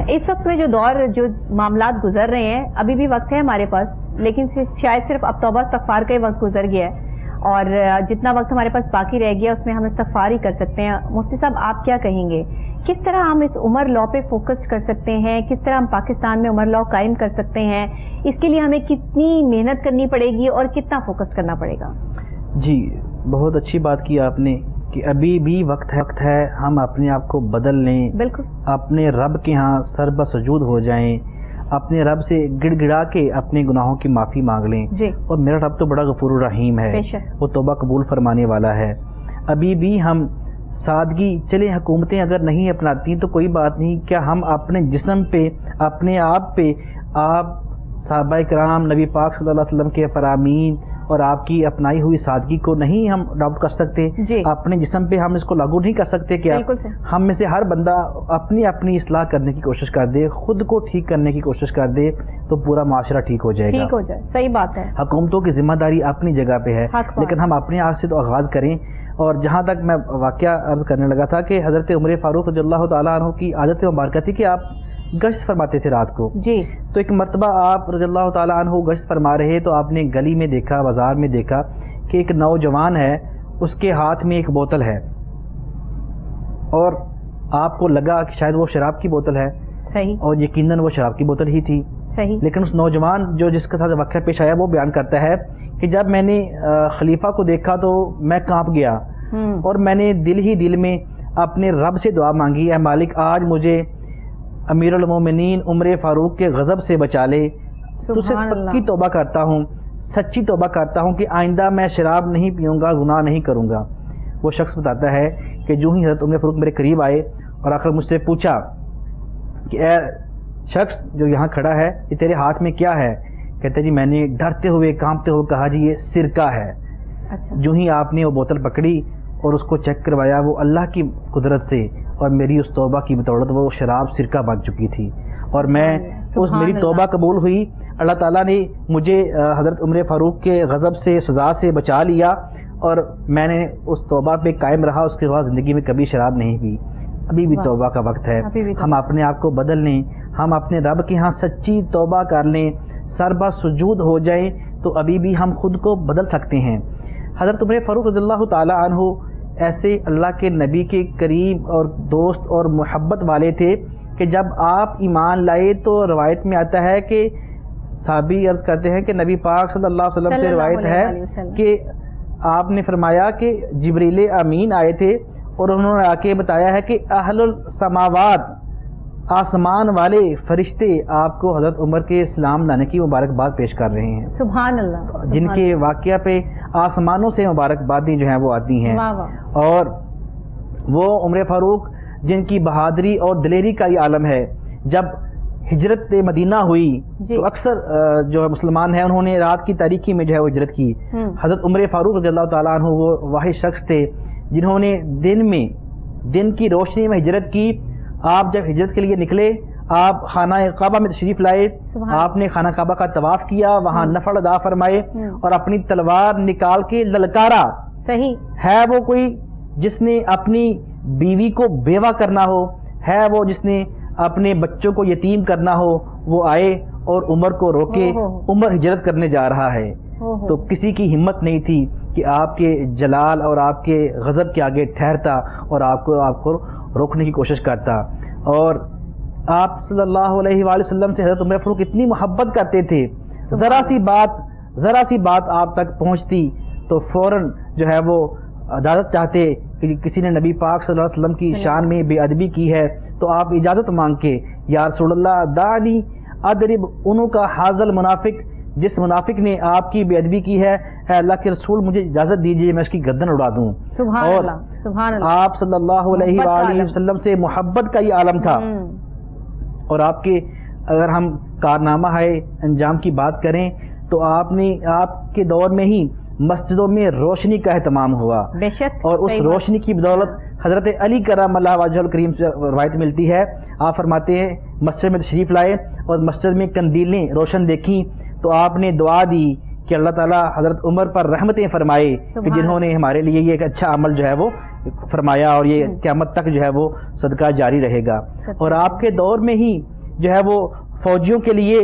اس وقت میں جو دور، جو معاملات گزر رہے ہیں، ابھی بھی وقت ہے ہمارے پاس، لیکن شاید صرف اب توبہ استغفار کا ہی وقت گزر گیا ہے، اور جتنا وقت ہمارے پاس باقی رہ گیا اس میں ہم استغفار ہی کر سکتے ہیں۔ مفتی صاحب آپ کیا کہیں گے، کس طرح ہم اس عمر لاء پہ فوکس کر سکتے ہیں، کس طرح ہم پاکستان میں عمر لاء قائم کر سکتے ہیں؟ اس کے لیے ہمیں کتنی محنت کرنی پڑے گی اور کتنا فوکس کرنا پڑے گا؟ جی بہت اچھی بات کی آپ نے کہ ابھی بھی وقت ہے ہم اپنے آپ کو بدل لیں، بالکل اپنے رب کے ہاں سر بسجود ہو جائیں، اپنے رب سے گڑ گڑا کے اپنے گناہوں کی معافی مانگ لیں جی۔ اور میرا رب تو بڑا غفور الرحیم ہے، وہ توبہ قبول فرمانے والا ہے۔ ابھی بھی ہم سادگی، چلیں حکومتیں اگر نہیں اپناتی تو کوئی بات نہیں، کیا ہم اپنے جسم پہ، اپنے آپ پہ آپ صحابہ کرام نبی پاک صلی اللہ علیہ وسلم کے فرامین اور آپ کی اپنائی ہوئی سادگی کو نہیں ہم اڈاپٹ کر سکتے جی. اپنے جسم پہ ہم اس کو لاگو نہیں کر سکتے کیا؟ بالکل سے. ہم میں سے ہر بندہ اپنی اصلاح کرنے کی کوشش کر دے، خود کو ٹھیک کرنے کی کوشش کر دے تو پورا معاشرہ ٹھیک ہو جائے گا. ٹھیک ہو جائے، صحیح بات ہے. حکومتوں کی ذمہ داری اپنی جگہ پہ ہے، لیکن ہم اپنے آپ سے تو آغاز کریں. اور جہاں تک میں واقعہ عرض کرنے لگا تھا کہ حضرت عمر فاروق رضی اللہ تعالیٰ عنہ کی عادت مبارکہ تھی کہ آپ گشت فرماتے تھے رات کو. جی. تو ایک مرتبہ آپ رضی اللہ تعالیٰ عنہ گشت فرما رہے تو آپ نے گلی میں دیکھا، بازار میں دیکھا کہ ایک نوجوان ہے، اس کے ہاتھ میں ایک بوتل ہے، اور آپ کو لگا کہ شاید وہ شراب کی بوتل ہے. صحیح. اور یقیناً وہ شراب کی بوتل ہی تھی. صحیح. لیکن اس نوجوان جس کے ساتھ واقعہ پیش آیا وہ بیان کرتا ہے کہ جب میں نے خلیفہ کو دیکھا تو میں کانپ گیا، اور میں نے دل ہی دل میں اپنے رب سے دعا مانگی، اے مالک آج مجھے امیر المومنین عمر فاروق کے غضب سے بچا لے. تو سے پکی توبہ کرتا ہوں، سچی توبہ کرتا ہوں کہ آئندہ میں شراب نہیں پیوں گا، گناہ نہیں کروں گا. وہ شخص بتاتا ہے کہ جو ہی حضرت عمر فاروق میرے قریب آئے اور آخر مجھ سے پوچھا کہ اے شخص جو یہاں کھڑا ہے یہ تیرے ہاتھ میں کیا ہے؟ کہتے جی میں نے ڈرتے ہوئے کانپتے ہوئے کہا جی یہ سرکہ ہے. جو ہی آپ نے وہ بوتل پکڑی اور اس کو چیک کروایا، وہ اللہ کی قدرت سے اور میری اس توبہ کی بدولت وہ شراب سرکہ بن چکی تھی، اور میں اس میری توبہ قبول ہوئی. اللہ تعالیٰ نے مجھے حضرت عمر فاروق کے غضب سے سزا سے بچا لیا، اور میں نے اس توبہ پہ قائم رہا. اس کے بعد زندگی میں کبھی شراب نہیں پی. ابھی بھی توبہ کا وقت ہے، ہم اپنے آپ کو بدل لیں، ہم اپنے رب کے ہاں سچی توبہ کر لیں، سر بہ سجود ہو جائیں تو ابھی بھی ہم خود کو بدل سکتے ہیں. حضرت عمر فاروق رضی اللہ تعالیٰ عنہ ایسے اللہ کے نبی کے قریب اور دوست اور محبت والے تھے کہ جب آپ ایمان لائے تو روایت میں آتا ہے کہ صحابی عرض کرتے ہیں کہ نبی پاک صلی اللہ علیہ وسلم سے روایت ہے کہ آپ نے فرمایا کہ جبریل امین آئے تھے اور انہوں نے آ کے بتایا ہے کہ اہل السماوات، آسمان والے فرشتے آپ کو حضرت عمر کے اسلام لانے کی مبارکباد پیش کر رہے ہیں. سبحان اللہ. جن کے واقعہ پہ آسمانوں سے مبارکبادیں جو ہیں وہ آتی ہیں. اور وہ عمر فاروق جن کی بہادری اور دلیری کا یہ عالم ہے. جب ہجرت مدینہ ہوئی تو اکثر جو مسلمان ہیں انہوں نے رات کی تاریکی میں جو ہے وہ ہجرت کی. حضرت عمر فاروق رضی اللہ تعالیٰ عنہ وہ واحد شخص تھے جنہوں نے دن کی روشنی میں ہجرت کی. آپ جب ہجرت کے لیے نکلے آپ خانہ کعبہ میں تشریف لائے، آپ نے خانہ کعبہ کا طواف کیا، وہاں نفل ادا فرمائے اور اپنی تلوار نکال کے للکارا. صحیح ہے وہ کوئی جس نے اپنی بیوی کو بیوہ کرنا ہو، ہے وہ جس نے اپنے بچوں کو یتیم کرنا ہو، وہ آئے اور عمر کو روکے. عمر ہجرت کرنے جا رہا ہے تو کسی کی ہمت نہیں تھی کہ آپ کے جلال اور آپ کے غضب کے آگے ٹھہرتا اور آپ کو روکنے کی کوشش کرتا. اور آپ صلی اللہ علیہ وآلہ وسلم سے حضرت عمر فاروق اتنی محبت کرتے تھے، ذرا سی بات آپ تک پہنچتی تو فوراً جو ہے وہ اجازت چاہتے کہ کسی نے نبی پاک صلی اللہ علیہ وسلم کی شان میں بے ادبی کی ہے تو آپ اجازت مانگ کے یا رسول اللہ دانی اضرب عنق حاذل منافق، جس منافق نے آپ کی بے ادبی کی ہے اے اللہ کے رسول مجھے اجازت دیجیے میں اس کی گردن اڑا دوں. سبحان اللہ. سبحان اللہ. آپ صلی اللہ علیہ وآلہ وسلم سے محبت کا یہ عالم تھا. اور آپ کے اگر ہم کارنامہ ہے انجام کی بات کریں تو آپ کے دور میں ہی مسجدوں میں روشنی کا اہتمام ہوا. بے شک. اور اس روشنی کی بدولت حضرت علی کرم اللہ وجہہ الکریم سے روایت ملتی ہے. آپ فرماتے ہیں مسجد میں تشریف لائے اور مسجد میں قندیلیں روشن دیکھیں تو آپ نے دعا دی کہ اللہ تعالیٰ حضرت عمر پر رحمتیں فرمائے کہ جنہوں نے ہمارے لیے یہ ایک اچھا عمل جو ہے وہ فرمایا اور یہ قیامت تک جو ہے وہ صدقہ جاری رہے گا. اور آپ کے دور میں ہی جو ہے وہ فوجیوں کے لیے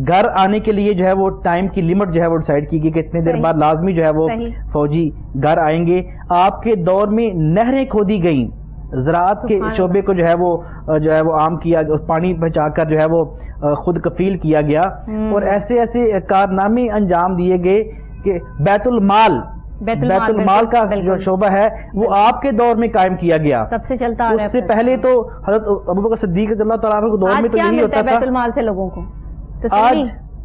گھر آنے کے لیے جو ہے وہ ٹائم کی لمٹ جو ہے وہ ڈیسائیڈ کی گئی کہ اتنے دیر بعد لازمی جو ہے وہ فوجی گھر آئیں گے. آپ کے دور میں نہریں کھودی گئیں، زراعت کے شعبے کو جو ہے وہ عام کیا، پانی بچا کر جو ہے وہ خود کفیل کیا گیا. اور ایسے کارنامے انجام دیے گئے کہ بیت المال کا جو شعبہ ہے وہ آپ کے دور میں قائم کیا گیا. تب سے چلتا آ رہا ہے. اس سے پہلے تو حضرت ابوبکر صدیق رضی اللہ تعالیٰ عنہ کے دور میں تو یہی ہوتا تھا. بیت المال سے لوگوں کو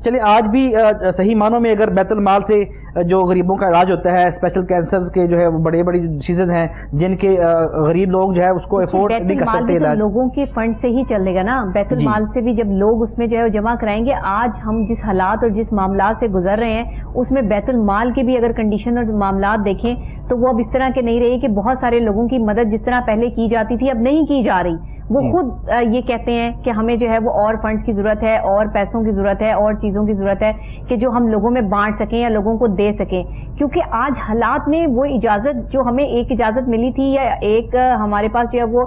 چلے آج بھی صحیح معنوں میں اگر بیت المال سے جو غریبوں کا علاج ہوتا ہے، اسپیشل کینسرز کے جو ہے وہ بڑی بڑی ڈیزیز ہیں جن کے غریب لوگ جو ہے اس کو افورڈ نہیں کر سکتے علاج، لوگوں کے فنڈ سے ہی چلے گا نا، بیت المال سے بھی جب لوگ اس میں جو ہے جمع کرائیں گے. آج ہم جس حالات اور جس معاملات سے گزر رہے ہیں اس میں بیت المال کی بھی اگر کنڈیشن اور معاملات دیکھیں تو وہ اب اس طرح کے نہیں رہے کہ بہت سارے لوگوں کی مدد جس طرح پہلے کی جاتی تھی اب نہیں کی جا رہی. وہ خود یہ کہتے ہیں کہ ہمیں جو ہے وہ اور فنڈز کی ضرورت ہے، اور پیسوں کی ضرورت ہے، اور چیزوں کی ضرورت ہے کہ جو ہم لوگوں میں بانٹ سکیں یا لوگوں کو دے سکیں، کیونکہ آج حالات میں وہ اجازت جو ہمیں ایک اجازت ملی تھی یا ایک ہمارے پاس جو ہے وہ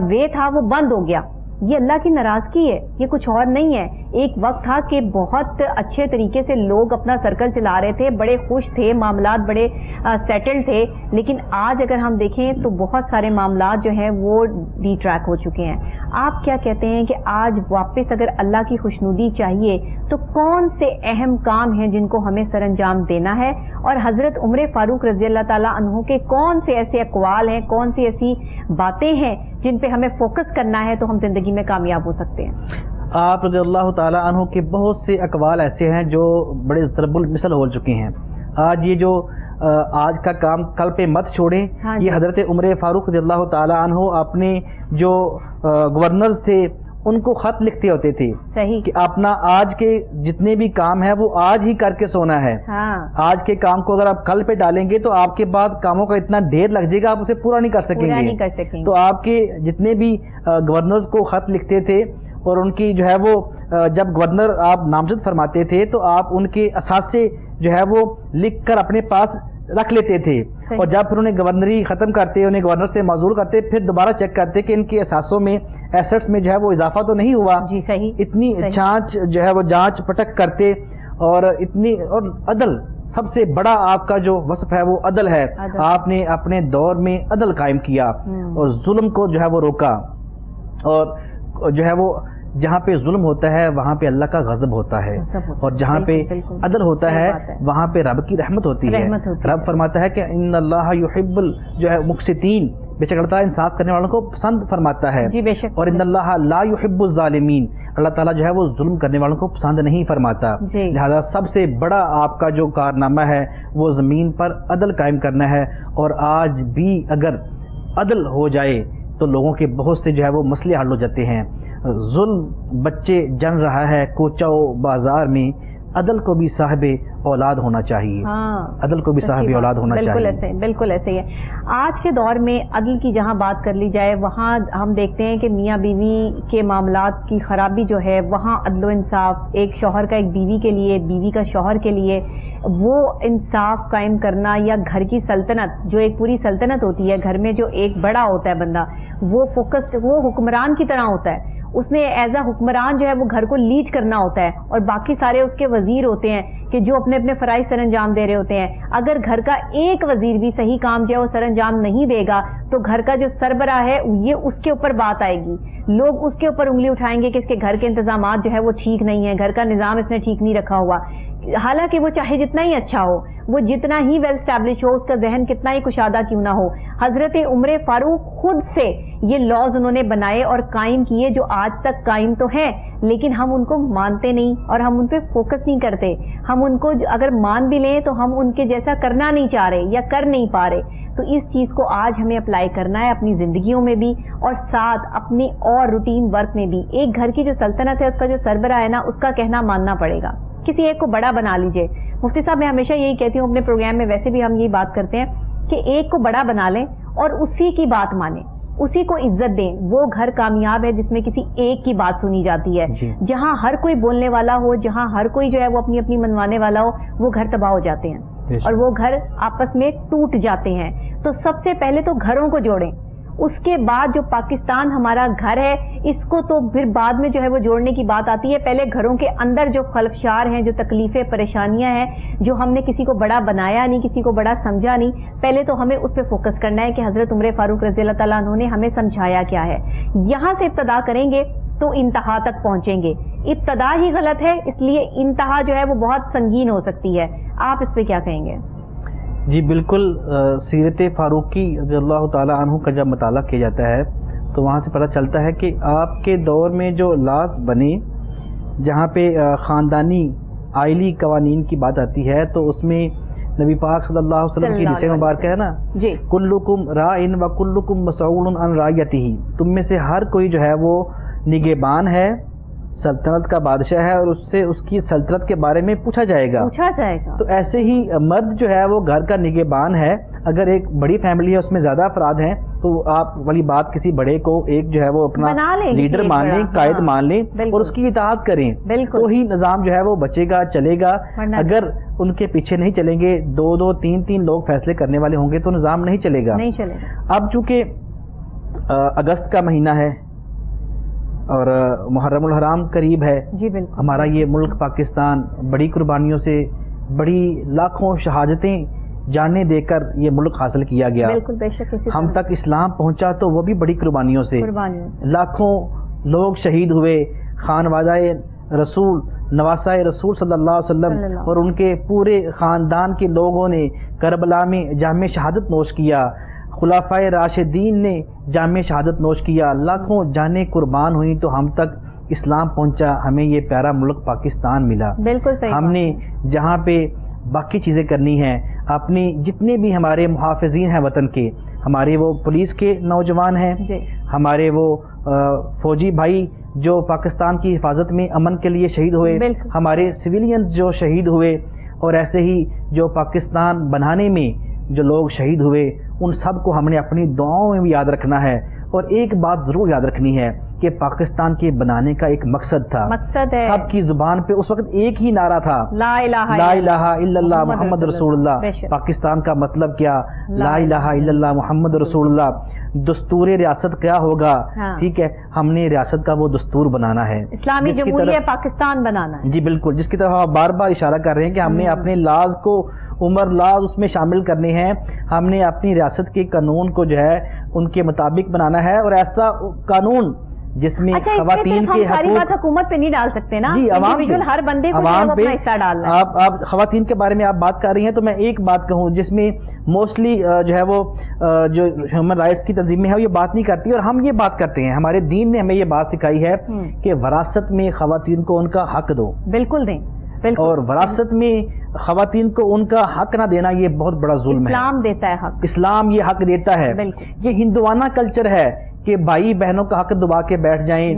وے تھا وہ بند ہو گیا. یہ اللہ کی ناراضگی ہے، یہ کچھ اور نہیں ہے. ایک وقت تھا کہ بہت اچھے طریقے سے لوگ اپنا سرکل چلا رہے تھے، بڑے خوش تھے، معاملات بڑے سیٹل تھے، لیکن آج اگر ہم دیکھیں تو بہت سارے معاملات جو ہیں وہ ڈی ٹریک ہو چکے ہیں. آپ کیا کہتے ہیں کہ آج واپس اگر اللہ کی خوشنودی چاہیے تو کون سے اہم کام ہیں جن کو ہمیں سر انجام دینا ہے، اور حضرت عمر فاروق رضی اللہ تعالیٰ عنہ کے کون سے ایسے اقوال ہیں، کون سی ایسی باتیں ہیں جن پہ ہمیں فوکس کرنا ہے تو ہم زندگی میں کامیاب ہو سکتے ہیں؟ آپ رضی اللہ تعالیٰ عنہ کے بہت سے اقوال ایسے ہیں جو بڑے ضرب المثل ہو چکے ہیں. آج یہ جو آج کا کام کل پہ مت چھوڑیں، یہ حضرت عمر فاروق رضی اللہ تعالیٰ عنہ اپنے جو گورنرز تھے ان کو خط لکھتے ہوتے تھے صحیح کہ اپنا آج کے جتنے بھی کام ہے وہ آج ہی کر کے سونا ہے. آج کے کام کو اگر آپ کل پہ ڈالیں گے تو آپ کے بعد کاموں کا اتنا ڈھیر لگ جائے گا آپ اسے پورا نہیں کر سکیں گے. تو آپ کے جتنے بھی گورنرز کو خط لکھتے تھے اور ان کی جو ہے وہ جب گورنر آپ نامزد فرماتے تھے تو آپ ان کے اثاثے جو ہے وہ لکھ کر اپنے پاس رکھ لیتے تھے، اور جب پھر انہیں گورنری ختم کرتے، انہیں گورنر سے معزول کرتے، پھر دوبارہ چیک کرتے کہ ان کے اثاثوں میں ایسٹس میں جو ہے وہ اضافہ تو نہیں ہوا. جی صحیح. اتنی جانچ جو ہے وہ جانچ پٹک کرتے، اور اتنی اور عدل، سب سے بڑا آپ کا جو وصف ہے وہ عدل ہے. آپ نے اپنے دور میں عدل قائم کیا اور ظلم کو جو ہے وہ روکا، اور جو ہے وہ جہاں پہ ظلم ہوتا ہے وہاں پہ اللہ کا غضب ہوتا ہے، اور جہاں پہ عدل ہوتا ہے وہاں پہ رب کی رحمت ہوتی ہے. رب فرماتا ہے کہ ان اللہ یحب جو ہے مقسطین، بے شک اللہ تعالیٰ انصاف کرنے والوں کو پسند فرماتا ہے. اور ان اللہ لا یحب الظالمین، اللہ تعالیٰ جو ہے وہ ظلم کرنے والوں کو پسند نہیں فرماتا. لہذا سب سے بڑا آپ کا جو کارنامہ ہے وہ زمین پر عدل قائم کرنا ہے. اور آج بھی اگر عدل ہو جائے تو لوگوں کے بہت سے جو ہے وہ مسئلے حل ہو جاتے ہیں. ظلم بچے جن رہا ہے کوچاؤ بازار میں، عدل کو بھی صاحب اولاد ہونا چاہیے. عدل کو بھی صاحب اولاد ہونا چاہیے. بالکل ایسے ہی ہے. آج کے دور میں عدل کی جہاں بات کر لی جائے وہاں ہم دیکھتے ہیں کہ میاں بیوی کے معاملات کی خرابی جو ہے وہاں عدل و انصاف، ایک شوہر کا ایک بیوی کے لیے، بیوی کا شوہر کے لیے وہ انصاف قائم کرنا، یا گھر کی سلطنت جو ایک پوری سلطنت ہوتی ہے، گھر میں جو ایک بڑا ہوتا ہے بندہ وہ فوکسڈ، وہ حکمران کی طرح ہوتا ہے، اس نے ایز اے حکمران جو ہے وہ گھر کو لیڈ کرنا ہوتا ہے، اور باقی سارے اس کے وزیر ہوتے ہیں کہ جو اپنے اپنے فرائض سر انجام دے رہے ہوتے ہیں. اگر گھر کا ایک وزیر بھی صحیح کام جو ہے وہ سر انجام نہیں دے گا تو گھر کا جو سربراہ ہے یہ اس کے اوپر بات آئے گی، لوگ اس کے اوپر انگلی اٹھائیں گے کہ اس کے گھر کے انتظامات جو ہے وہ ٹھیک نہیں ہیں، گھر کا نظام اس نے ٹھیک نہیں رکھا ہوا. حالانکہ وہ چاہے جتنا ہی اچھا ہو، وہ جتنا ہی ویل اسٹیبلش ہو، اس کا ذہن کتنا ہی کشادہ کیوں نہ ہو، حضرت عمر فاروق خود سے یہ لاز انہوں نے بنائے اور قائم کیے جو آج تک قائم تو ہیں، لیکن ہم ان کو مانتے نہیں اور ہم ان پہ فوکس نہیں کرتے. ہم ان کو اگر مان بھی لیں تو ہم ان کے جیسا کرنا نہیں چاہ رہے یا کر نہیں پا رہے. تو اس چیز کو آج ہمیں اپلائی کرنا ہے اپنی زندگیوں میں بھی، اور ساتھ اپنی اور روٹین ورک میں بھی. ایک گھر کی جو سلطنت ہے اس کا جو سربراہ ہے نا، اس کا کہنا ماننا پڑے گا. کسی ایک کو بڑا بنا لیجئے. مفتی صاحب میں ہمیشہ یہی کہتی ہوں اپنے پروگرام میں، ویسے بھی ہم یہی بات کرتے ہیں کہ ایک کو بڑا بنا لیں اور اسی کی بات مانیں، اسی کو عزت دیں. وہ گھر کامیاب ہے جس میں کسی ایک کی بات سنی جاتی ہے. جہاں ہر کوئی بولنے والا ہو، جہاں ہر کوئی جو ہے وہ اپنی اپنی منوانے والا ہو، وہ گھر تباہ ہو جاتے ہیں اور وہ گھر آپس میں ٹوٹ جاتے ہیں. تو سب سے پہلے تو گھروں کو جوڑیں، اس کے بعد جو پاکستان ہمارا گھر ہے اس کو تو پھر بعد میں جو ہے وہ جوڑنے کی بات آتی ہے. پہلے گھروں کے اندر جو خلفشار ہیں، جو تکلیفیں پریشانیاں ہیں، جو ہم نے کسی کو بڑا بنایا نہیں، کسی کو بڑا سمجھا نہیں، پہلے تو ہمیں اس پہ فوکس کرنا ہے کہ حضرت عمر فاروق رضی اللہ تعالیٰ عنہ نے ہمیں سمجھایا کیا ہے. یہاں سے ابتدا کریں گے تو انتہا تک پہنچیں گے. ابتدا ہی غلط ہے، اس لیے انتہا جو ہے وہ بہت سنگین ہو سکتی ہے. آپ اس پہ کیا کہیں گے؟ جی بالکل. سیرت فاروقی رضی اللہ تعالیٰ عنہ کا جب مطالعہ کیا جاتا ہے تو وہاں سے پتہ چلتا ہے کہ آپ کے دور میں جو لاز بنے، جہاں پہ خاندانی آئلی قوانین کی بات آتی ہے تو اس میں نبی پاک صلی اللہ علیہ وسلم کی حدیث مبارکہ ہے نا جی کلکم راعٍ و کلکم مسئول عن رعیتہ، تم میں سے ہر کوئی جو ہے وہ نگہبان ہے، سلطنت کا بادشاہ ہے، اور اس سے اس کی سلطنت کے بارے میں پوچھا جائے گا۔ تو ایسے ہی مرد جو ہے وہ گھر کا نگہبان ہے، اگر ایک بڑی فیملی ہے اس میں زیادہ افراد ہیں تو آپ والی بات کسی بڑے کو ایک جو ہے وہ اپنا لیڈر مان لیں، قائد مان لیں اور اس کی اطاعت کریں، وہی نظام جو ہے وہ بچے گا، چلے گا۔ اگر ان کے پیچھے نہیں چلیں گے، دو دو تین تین لوگ فیصلے کرنے والے ہوں گے تو نظام نہیں چلے گا۔ اب چونکہ اگست کا مہینہ ہے اور محرم الحرام قریب ہے، جی بالکل، ہمارا یہ ملک پاکستان بڑی قربانیوں سے، بڑی لاکھوں شہادتیں جانیں دے کر یہ ملک حاصل کیا گیا، بالکل بے شک ہم تک اسلام پہنچا تو وہ بھی بڑی قربانیوں سے، لاکھوں لوگ شہید ہوئے، خانوادہ رسول، نواسہ رسول صلی اللہ علیہ وسلم اور ان کے پورے خاندان کے لوگوں نے کربلا میں جام شہادت نوش کیا، خلفائے راشدین نے جام شہادت نوش کیا، لاکھوں جانیں قربان ہوئیں تو ہم تک اسلام پہنچا، ہمیں یہ پیارا ملک پاکستان ملا۔ بالکل صحیح، ہم نے جہاں پہ باقی چیزیں کرنی ہیں، اپنی جتنے بھی ہمارے محافظین ہیں وطن کے، ہمارے وہ پولیس کے نوجوان ہیں، ہمارے وہ فوجی بھائی جو پاکستان کی حفاظت میں امن کے لیے شہید ہوئے، ہمارے سویلینز جو شہید ہوئے، اور ایسے ہی جو پاکستان بنانے میں جو لوگ شہید ہوئے، ان سب کو ہم نے اپنی دعاؤں میں بھی یاد رکھنا ہے۔ اور ایک بات ضرور یاد رکھنی ہے کہ پاکستان کے بنانے کا ایک مقصد تھا، سب کی زبان پہ اس وقت ایک ہی نعرہ تھا، لا الہ الا اللہ محمد رسول اللہ۔ پاکستان کا مطلب کیا؟ لا الہ الا اللہ محمد رسول اللہ۔ دستور ریاست کیا ہوگا؟ ٹھیک ہے، ہم نے ریاست کا وہ دستور بنانا ہے، اسلامی جمہوریہ پاکستان بنانا ہے، جی بالکل، جس کی طرف ہم بار بار اشارہ کر رہے ہیں کہ ہم نے اپنے لاز کو عمر لاز اس میں شامل کرنے ہیں، ہم نے اپنی ریاست کے قانون کو جو ہے ان کے مطابق بنانا ہے، اور ایسا قانون جس میں خواتین کے حقوق، حکومت پہ نہیں ڈال سکتے نا، جی عوام پہ، ہر بندے کو اپنا حصہ ڈالنا ہے۔ آپ خواتین کے بارے میں آپ بات کر رہی ہیں تو میں ایک بات کہوں جس میں موسٹلی جو ہے وہ جو ہیومن رائٹس کی تنظیمیں ہیں یہ بات نہیں کرتی، اور ہم یہ بات کرتے ہیں، ہمارے دین نے ہمیں یہ بات سکھائی ہے کہ وراثت میں خواتین کو ان کا حق دو، بالکل دیں، اور وراثت میں خواتین کو ان کا حق نہ دینا یہ بہت بڑا ظلم ہے۔ اسلام دیتا ہے حق، اسلام یہ حق دیتا ہے، یہ ہندوانہ کلچر ہے کہ بھائی بہنوں کا حق دبا کے بیٹھ جائیں،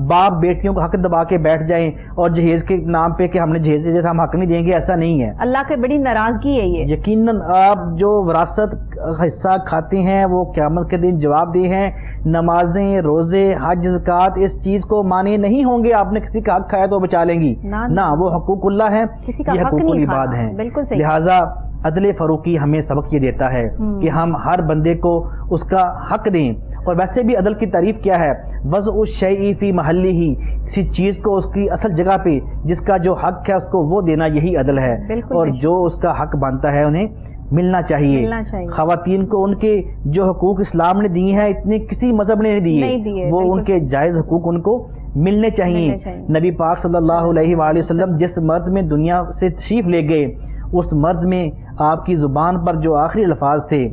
باپ بیٹیوں کا حق دبا کے بیٹھ جائیں، اور جہیز کے نام پہ کہ ہم نے جہیز دیا تھا ہم حق نہیں دیں گے، ایسا نہیں ہے۔ اللہ کی بڑی ناراضگی ہے یہ۔ یقیناً آپ جو وراثت حصہ کھاتے ہیں وہ قیامت کے دن جواب دہ ہیں، نمازیں، روزے، حج، زکوٰۃ اس چیز کو مانے نہیں ہوں گے، آپ نے کسی کا حق کھایا تو بچا لیں گی، نہ، وہ حقوق اللہ ہیں، یہ حقوق العباد ہیں۔ لہٰذا عدل فروقی ہمیں سبق یہ دیتا ہے کہ ہم ہر بندے کو اس کا حق دیں، اور ویسے بھی عدل کی تعریف کیا ہے؟ وضع الشیء فی محلہ، کسی چیز کو اس کی اصل جگہ پہ جس کا جو حق ہے اس کو وہ دینا، یہی عدل ہے، اور جو اس کا حق بنتا ہے انہیں ملنا چاہیے۔ خواتین کو ان کے جو حقوق اسلام نے دیے ہیں اتنے کسی مذہب نے نہیں دیے، وہ ان کے جائز حقوق ان کو ملنے چاہیے۔ نبی پاک صلی اللہ علیہ وآلہ وسلم جس مرض میں دنیا سے تشریف لے گئے، اس مرض میں آپ کی زبان پر جو آخری الفاظ تھے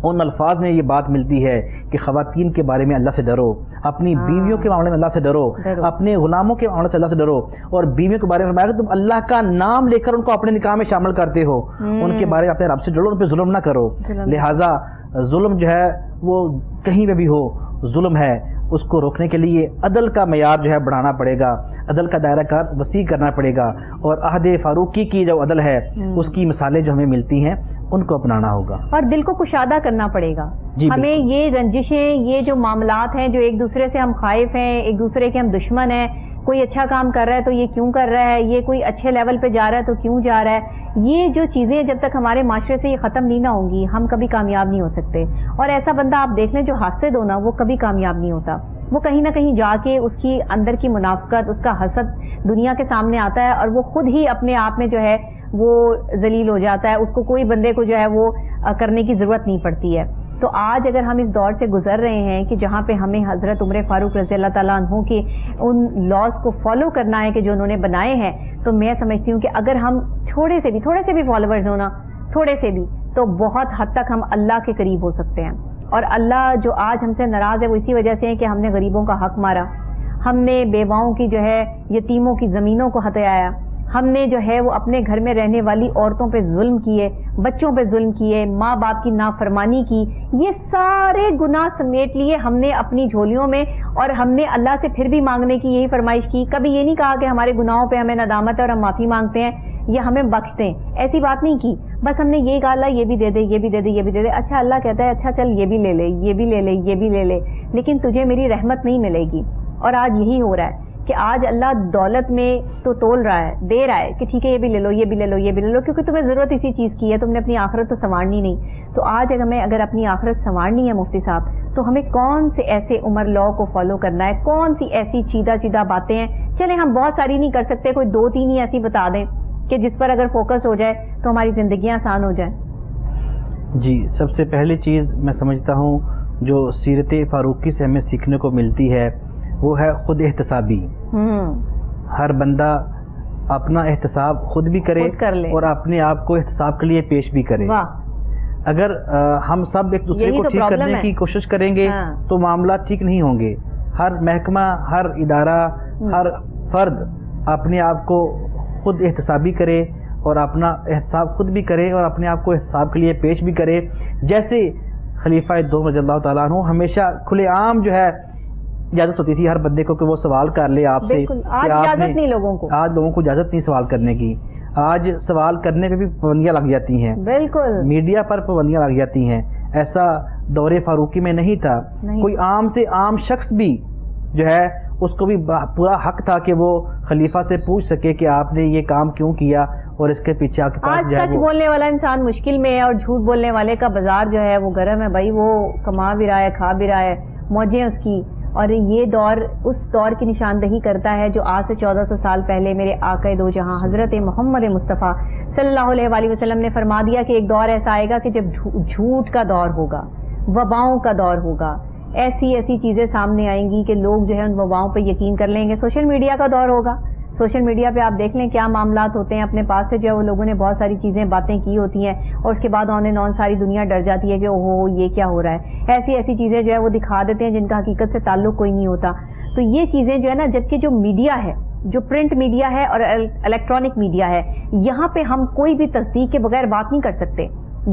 ان الفاظ میں یہ بات ملتی ہے کہ خواتین کے بارے میں اللہ سے ڈرو، اپنی بیویوں کے معاملے میں اللہ سے ڈرو، اپنے غلاموں کے معاملے سے اللہ سے ڈرو، اور بیویوں کے بارے میں فرمایا کہ تم اللہ کا نام لے کر ان کو اپنے نکاح میں شامل کرتے ہو، ان کے بارے میں اپنے رب سے ڈرو، ان پہ ظلم نہ کرو۔ لہٰذا ظلم جو ہے وہ کہیں پہ بھی ہو ظلم ہے، اس کو روکنے کے لیے عدل کا معیار جو ہے بڑھانا پڑے گا، عدل کا دائرہ کار وسیع کرنا پڑے گا، اور عہد فاروقی کی جو عدل ہے اس کی مثالیں جو ہمیں ملتی ہیں ان کو اپنانا ہوگا، اور دل کو کشادہ کرنا پڑے گا۔ ہمیں یہ رنجشیں، یہ جو معاملات ہیں جو ایک دوسرے سے ہم خائف ہیں، ایک دوسرے کے ہم دشمن ہیں، کوئی اچھا کام کر رہا ہے تو یہ کیوں کر رہا ہے، یہ کوئی اچھے لیول پہ جا رہا ہے تو کیوں جا رہا ہے، یہ جو چیزیں جب تک ہمارے معاشرے سے یہ ختم نہیں نہ ہوں گی ہم کبھی کامیاب نہیں ہو سکتے۔ اور ایسا بندہ آپ دیکھ لیں جو حاسد ہونا، وہ کبھی کامیاب نہیں ہوتا، وہ کہیں نہ کہیں جا کے اس کی اندر کی منافقت، اس کا حسد دنیا کے سامنے آتا ہے، اور وہ خود ہی اپنے آپ میں جو ہے وہ ذلیل ہو جاتا ہے، اس کو کوئی بندے کو جو ہے وہ کرنے کی ضرورت نہیں پڑتی ہے۔ تو آج اگر ہم اس دور سے گزر رہے ہیں کہ جہاں پہ ہمیں حضرت عمر فاروق رضی اللہ تعالیٰ عنہ کے ان لاز کو فالو کرنا ہے کہ جو انہوں نے بنائے ہیں، تو میں سمجھتی ہوں کہ اگر ہم تھوڑے سے بھی فالوورز ہونا، تھوڑے سے بھی، تو بہت حد تک ہم اللہ کے قریب ہو سکتے ہیں۔ اور اللہ جو آج ہم سے ناراض ہے وہ اسی وجہ سے ہے کہ ہم نے غریبوں کا حق مارا، ہم نے بیواؤں کی جو ہے یتیموں کی زمینوں کو ہتھیایا، ہم نے جو ہے وہ اپنے گھر میں رہنے والی عورتوں پہ ظلم کیے, بچوں پہ ظلم کیے, ماں باپ کی نافرمانی کی, یہ سارے گناہ سمیٹ لیے ہم نے اپنی جھولیوں میں, اور ہم نے اللہ سے پھر بھی مانگنے کی یہی فرمائش کی. کبھی یہ نہیں کہا کہ ہمارے گناہوں پہ ہمیں ندامت ہے اور ہم معافی مانگتے ہیں یا ہمیں بخش دیں, ایسی بات نہیں کی. بس ہم نے یہی کہا اللہ یہ بھی دے دے, یہ بھی دے دے, یہ بھی دے دے. اچھا اللہ کہتا ہے اچھا چل یہ بھی لے لے, یہ بھی لے لے, یہ بھی لے لے, لیکن تجھے میری رحمت نہیں ملے گی. اور آج یہی ہو رہا ہے کہ آج اللہ دولت میں تو تول رہا ہے, دے رہا ہے کہ ٹھیک ہے یہ بھی لے لو, یہ بھی لے لو, یہ بھی لے لو, کیونکہ تمہیں ضرورت اسی چیز کی ہے, تم نے اپنی آخرت تو سنوارنی نہیں. تو آج اگر اپنی آخرت سنوارنی ہے مفتی صاحب, تو ہمیں کون سے ایسے عمر لاء کو فالو کرنا ہے, کون سی ایسی چیدہ باتیں ہیں. چلیں ہم بہت ساری نہیں کر سکتے, کوئی 2-3 ہی ایسی بتا دیں کہ جس پر اگر فوکس ہو جائے تو ہماری زندگیاں آسان ہو جائیں. جی, سب سے پہلی چیز میں سمجھتا ہوں جو سیرت فاروقی سے ہمیں سیکھنے کو ملتی ہے وہ ہے خود احتسابی. ہر بندہ اپنا احتساب خود بھی کرے اور اپنے آپ کو احتساب کے لیے پیش بھی کرے. اگر ہم سب ایک دوسرے کو ٹھیک کرنے کی کوشش کریں گے تو معاملات ٹھیک نہیں ہوں گے. ہر محکمہ, ہر ادارہ, ہر فرد اپنے آپ کو خود احتسابی کرے اور اپنا احتساب خود بھی کرے اور اپنے آپ کو احتساب کے لیے پیش بھی کرے. جیسے خلیفہ دوم رضی اللہ تعالیٰ عنہ ہمیشہ کھلے عام جو ہے اجازت ہوتی تھی ہر بندے کو کہ وہ سوال کر لے آپ سے. آج اجازت نہیں لوگوں کو, آج لوگوں کو اجازت نہیں سوال کرنے کی. آج سوال کرنے پہ بھی پابندیاں لگ جاتی ہیں, بالکل میڈیا پر پابندیاں لگ جاتی ہیں. ایسا دور فاروقی میں نہیں تھا. کوئی عام سے عام شخص بھی جو ہے اس کو بھی پورا حق تھا کہ وہ خلیفہ سے پوچھ سکے کہ آپ نے یہ کام کیوں کیا اور اس کے پیچھے آپ کے پاس. آج سچ بولنے والا انسان مشکل میں ہے اور جھوٹ بولنے والے کا بازار جو ہے وہ گرم ہے بھائی. وہ کما بھی رہا ہے, کھا بھی رہا ہے, موجیں اس کی. اور یہ دور اس دور کی نشاندہی کرتا ہے جو آج سے 1400 سال پہلے میرے آقا دو جہاں حضرت محمد مصطفیٰ صلی اللہ علیہ وآلہ وسلم نے فرما دیا کہ ایک دور ایسا آئے گا کہ جب جھوٹ کا دور ہوگا, وباؤں کا دور ہوگا, ایسی چیزیں سامنے آئیں گی کہ لوگ جو ہے ان وباؤں پہ یقین کر لیں گے. سوشل میڈیا کا دور ہوگا. سوشل میڈیا پہ آپ دیکھ لیں کیا معاملات ہوتے ہیں. اپنے پاس سے جو ہے وہ لوگوں نے بہت ساری چیزیں باتیں کی ہوتی ہیں اور اس کے بعد آن اینڈ آن ساری دنیا ڈر جاتی ہے کہ اوہو یہ کیا ہو رہا ہے. ایسی چیزیں جو ہے وہ دکھا دیتے ہیں جن کا حقیقت سے تعلق کوئی نہیں ہوتا. تو یہ چیزیں جو ہے نا, جبکہ جو میڈیا ہے, جو پرنٹ میڈیا ہے اور الیکٹرانک میڈیا ہے, یہاں پہ ہم کوئی بھی تصدیق کے بغیر بات نہیں کر سکتے.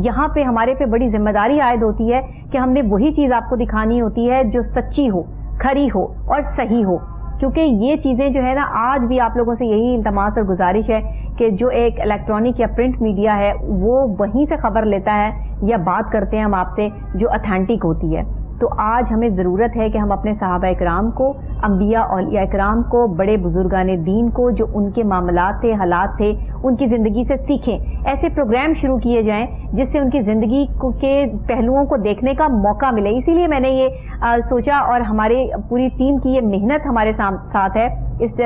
یہاں پہ ہمارے پہ بڑی ذمہ داری عائد ہوتی ہے کہ ہم نے وہی چیز آپ کو دکھانی ہوتی ہے جو سچی ہو, کھری ہو اور صحیح ہو. کیونکہ یہ چیزیں جو ہے نا, آج بھی آپ لوگوں سے یہی التماس اور گزارش ہے کہ جو ایک الیکٹرانک یا پرنٹ میڈیا ہے وہ وہیں سے خبر لیتا ہے یا بات کرتے ہیں ہم آپ سے جو اتھینٹک ہوتی ہے. تو آج ہمیں ضرورت ہے کہ ہم اپنے صحابہ اکرام کو, انبیاء اولیاء اکرام کو, بڑے بزرگان دین کو, جو ان کے معاملات تھے, حالات تھے, ان کی زندگی سے سیکھیں. ایسے پروگرام شروع کیے جائیں جس سے ان کی زندگی کے پہلوؤں کو دیکھنے کا موقع ملے. اسی لیے میں نے یہ سوچا اور ہمارے پوری ٹیم کی یہ محنت ہمارے ساتھ ہے, اس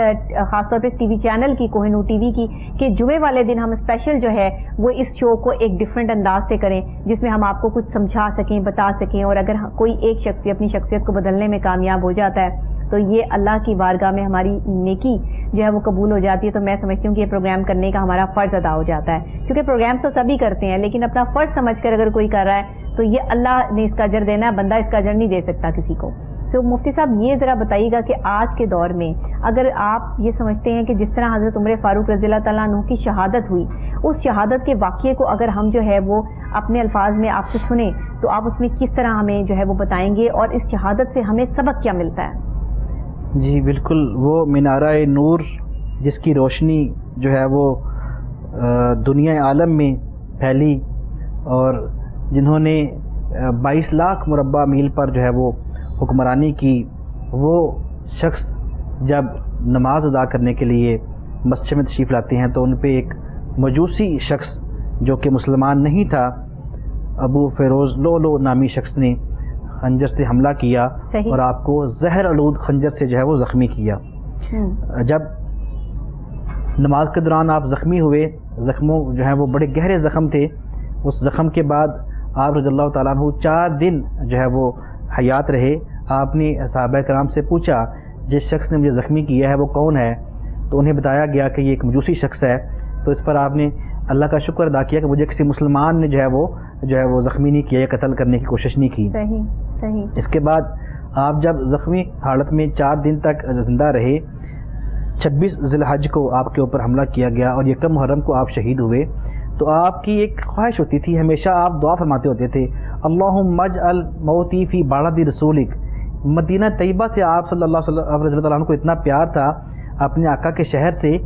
خاص طور پہ اس ٹی وی چینل کی, کوہ نور ٹی وی کی, کہ جمعے والے دن ہم اسپیشل جو ہے وہ اس شو کو ایک ڈفرینٹ انداز سے کریں جس میں ہم آپ کو کچھ سمجھا سکیں, بتا سکیں. اور اگر کوئی ایک شخص بھی اپنی شخصیت کو بدلنے میں کامیاب ہو جاتا ہے تو یہ اللہ کی بارگاہ میں ہماری نیکی جو ہے وہ قبول ہو جاتی ہے. تو میں سمجھتی ہوں کہ یہ پروگرام کرنے کا ہمارا فرض ادا ہو جاتا ہے, کیونکہ پروگرامس تو سبھی کرتے ہیں لیکن اپنا فرض سمجھ کر اگر کوئی کر رہا ہے تو یہ اللہ نے اس کا اجر دینا ہے, بندہ اس کا اجر نہیں دے سکتا کسی کو. تو مفتی صاحب یہ ذرا بتائیے گا کہ آج کے دور میں اگر آپ یہ سمجھتے ہیں کہ جس طرح حضرت عمر فاروق رضی اللہ تعالیٰ عنہ کی شہادت ہوئی, اس شہادت کے واقعے کو اگر ہم جو ہے وہ اپنے الفاظ میں آپ سے سنیں تو آپ اس میں کس طرح ہمیں جو ہے وہ بتائیں گے اور اس شہادت سے ہمیں سبق کیا ملتا ہے؟ جی بالکل, وہ مینارہ نور جس کی روشنی جو ہے وہ دنیا عالم میں پھیلی اور جنہوں نے 22 لاکھ مربع میل پر جو ہے وہ حکمرانی کی, وہ شخص جب نماز ادا کرنے کے لیے مسجد میں تشریف لاتے ہیں تو ان پہ ایک مجوسی شخص جو کہ مسلمان نہیں تھا, ابو فیروز لولو نامی شخص نے خنجر سے حملہ کیا اور آپ کو زہر آلود خنجر سے جو ہے وہ زخمی کیا. جب نماز کے دوران آپ زخمی ہوئے, زخموں جو ہیں وہ بڑے گہرے زخم تھے, اس زخم کے بعد آپ رضی اللہ تعالیٰ عنہ 4 دن جو ہے وہ حیات رہے. آپ نے صحابہ کرام سے پوچھا جس شخص نے مجھے زخمی کیا ہے وہ کون ہے, تو انہیں بتایا گیا کہ یہ ایک مجوسی شخص ہے. تو اس پر آپ نے اللہ کا شکر ادا کیا کہ مجھے کسی مسلمان نے جو ہے وہ زخمی نہیں کیا یا قتل کرنے کی کوشش نہیں کی. صحیح. اس کے بعد آپ جب زخمی حالت میں 4 دن تک زندہ رہے 26 ذی الحج کو آپ کے اوپر حملہ کیا گیا اور 1 محرم کو آپ شہید ہوئے، تو آپ کی ایک خواہش ہوتی تھی، ہمیشہ آپ دعا فرماتے ہوتے تھے، اللہم اجعل موتی فی بلد رسولک۔ مدینہ طیبہ سے آپ صلی اللہ علیہ وسلم کو اتنا پیار تھا اپنے آقا کے شہر سے،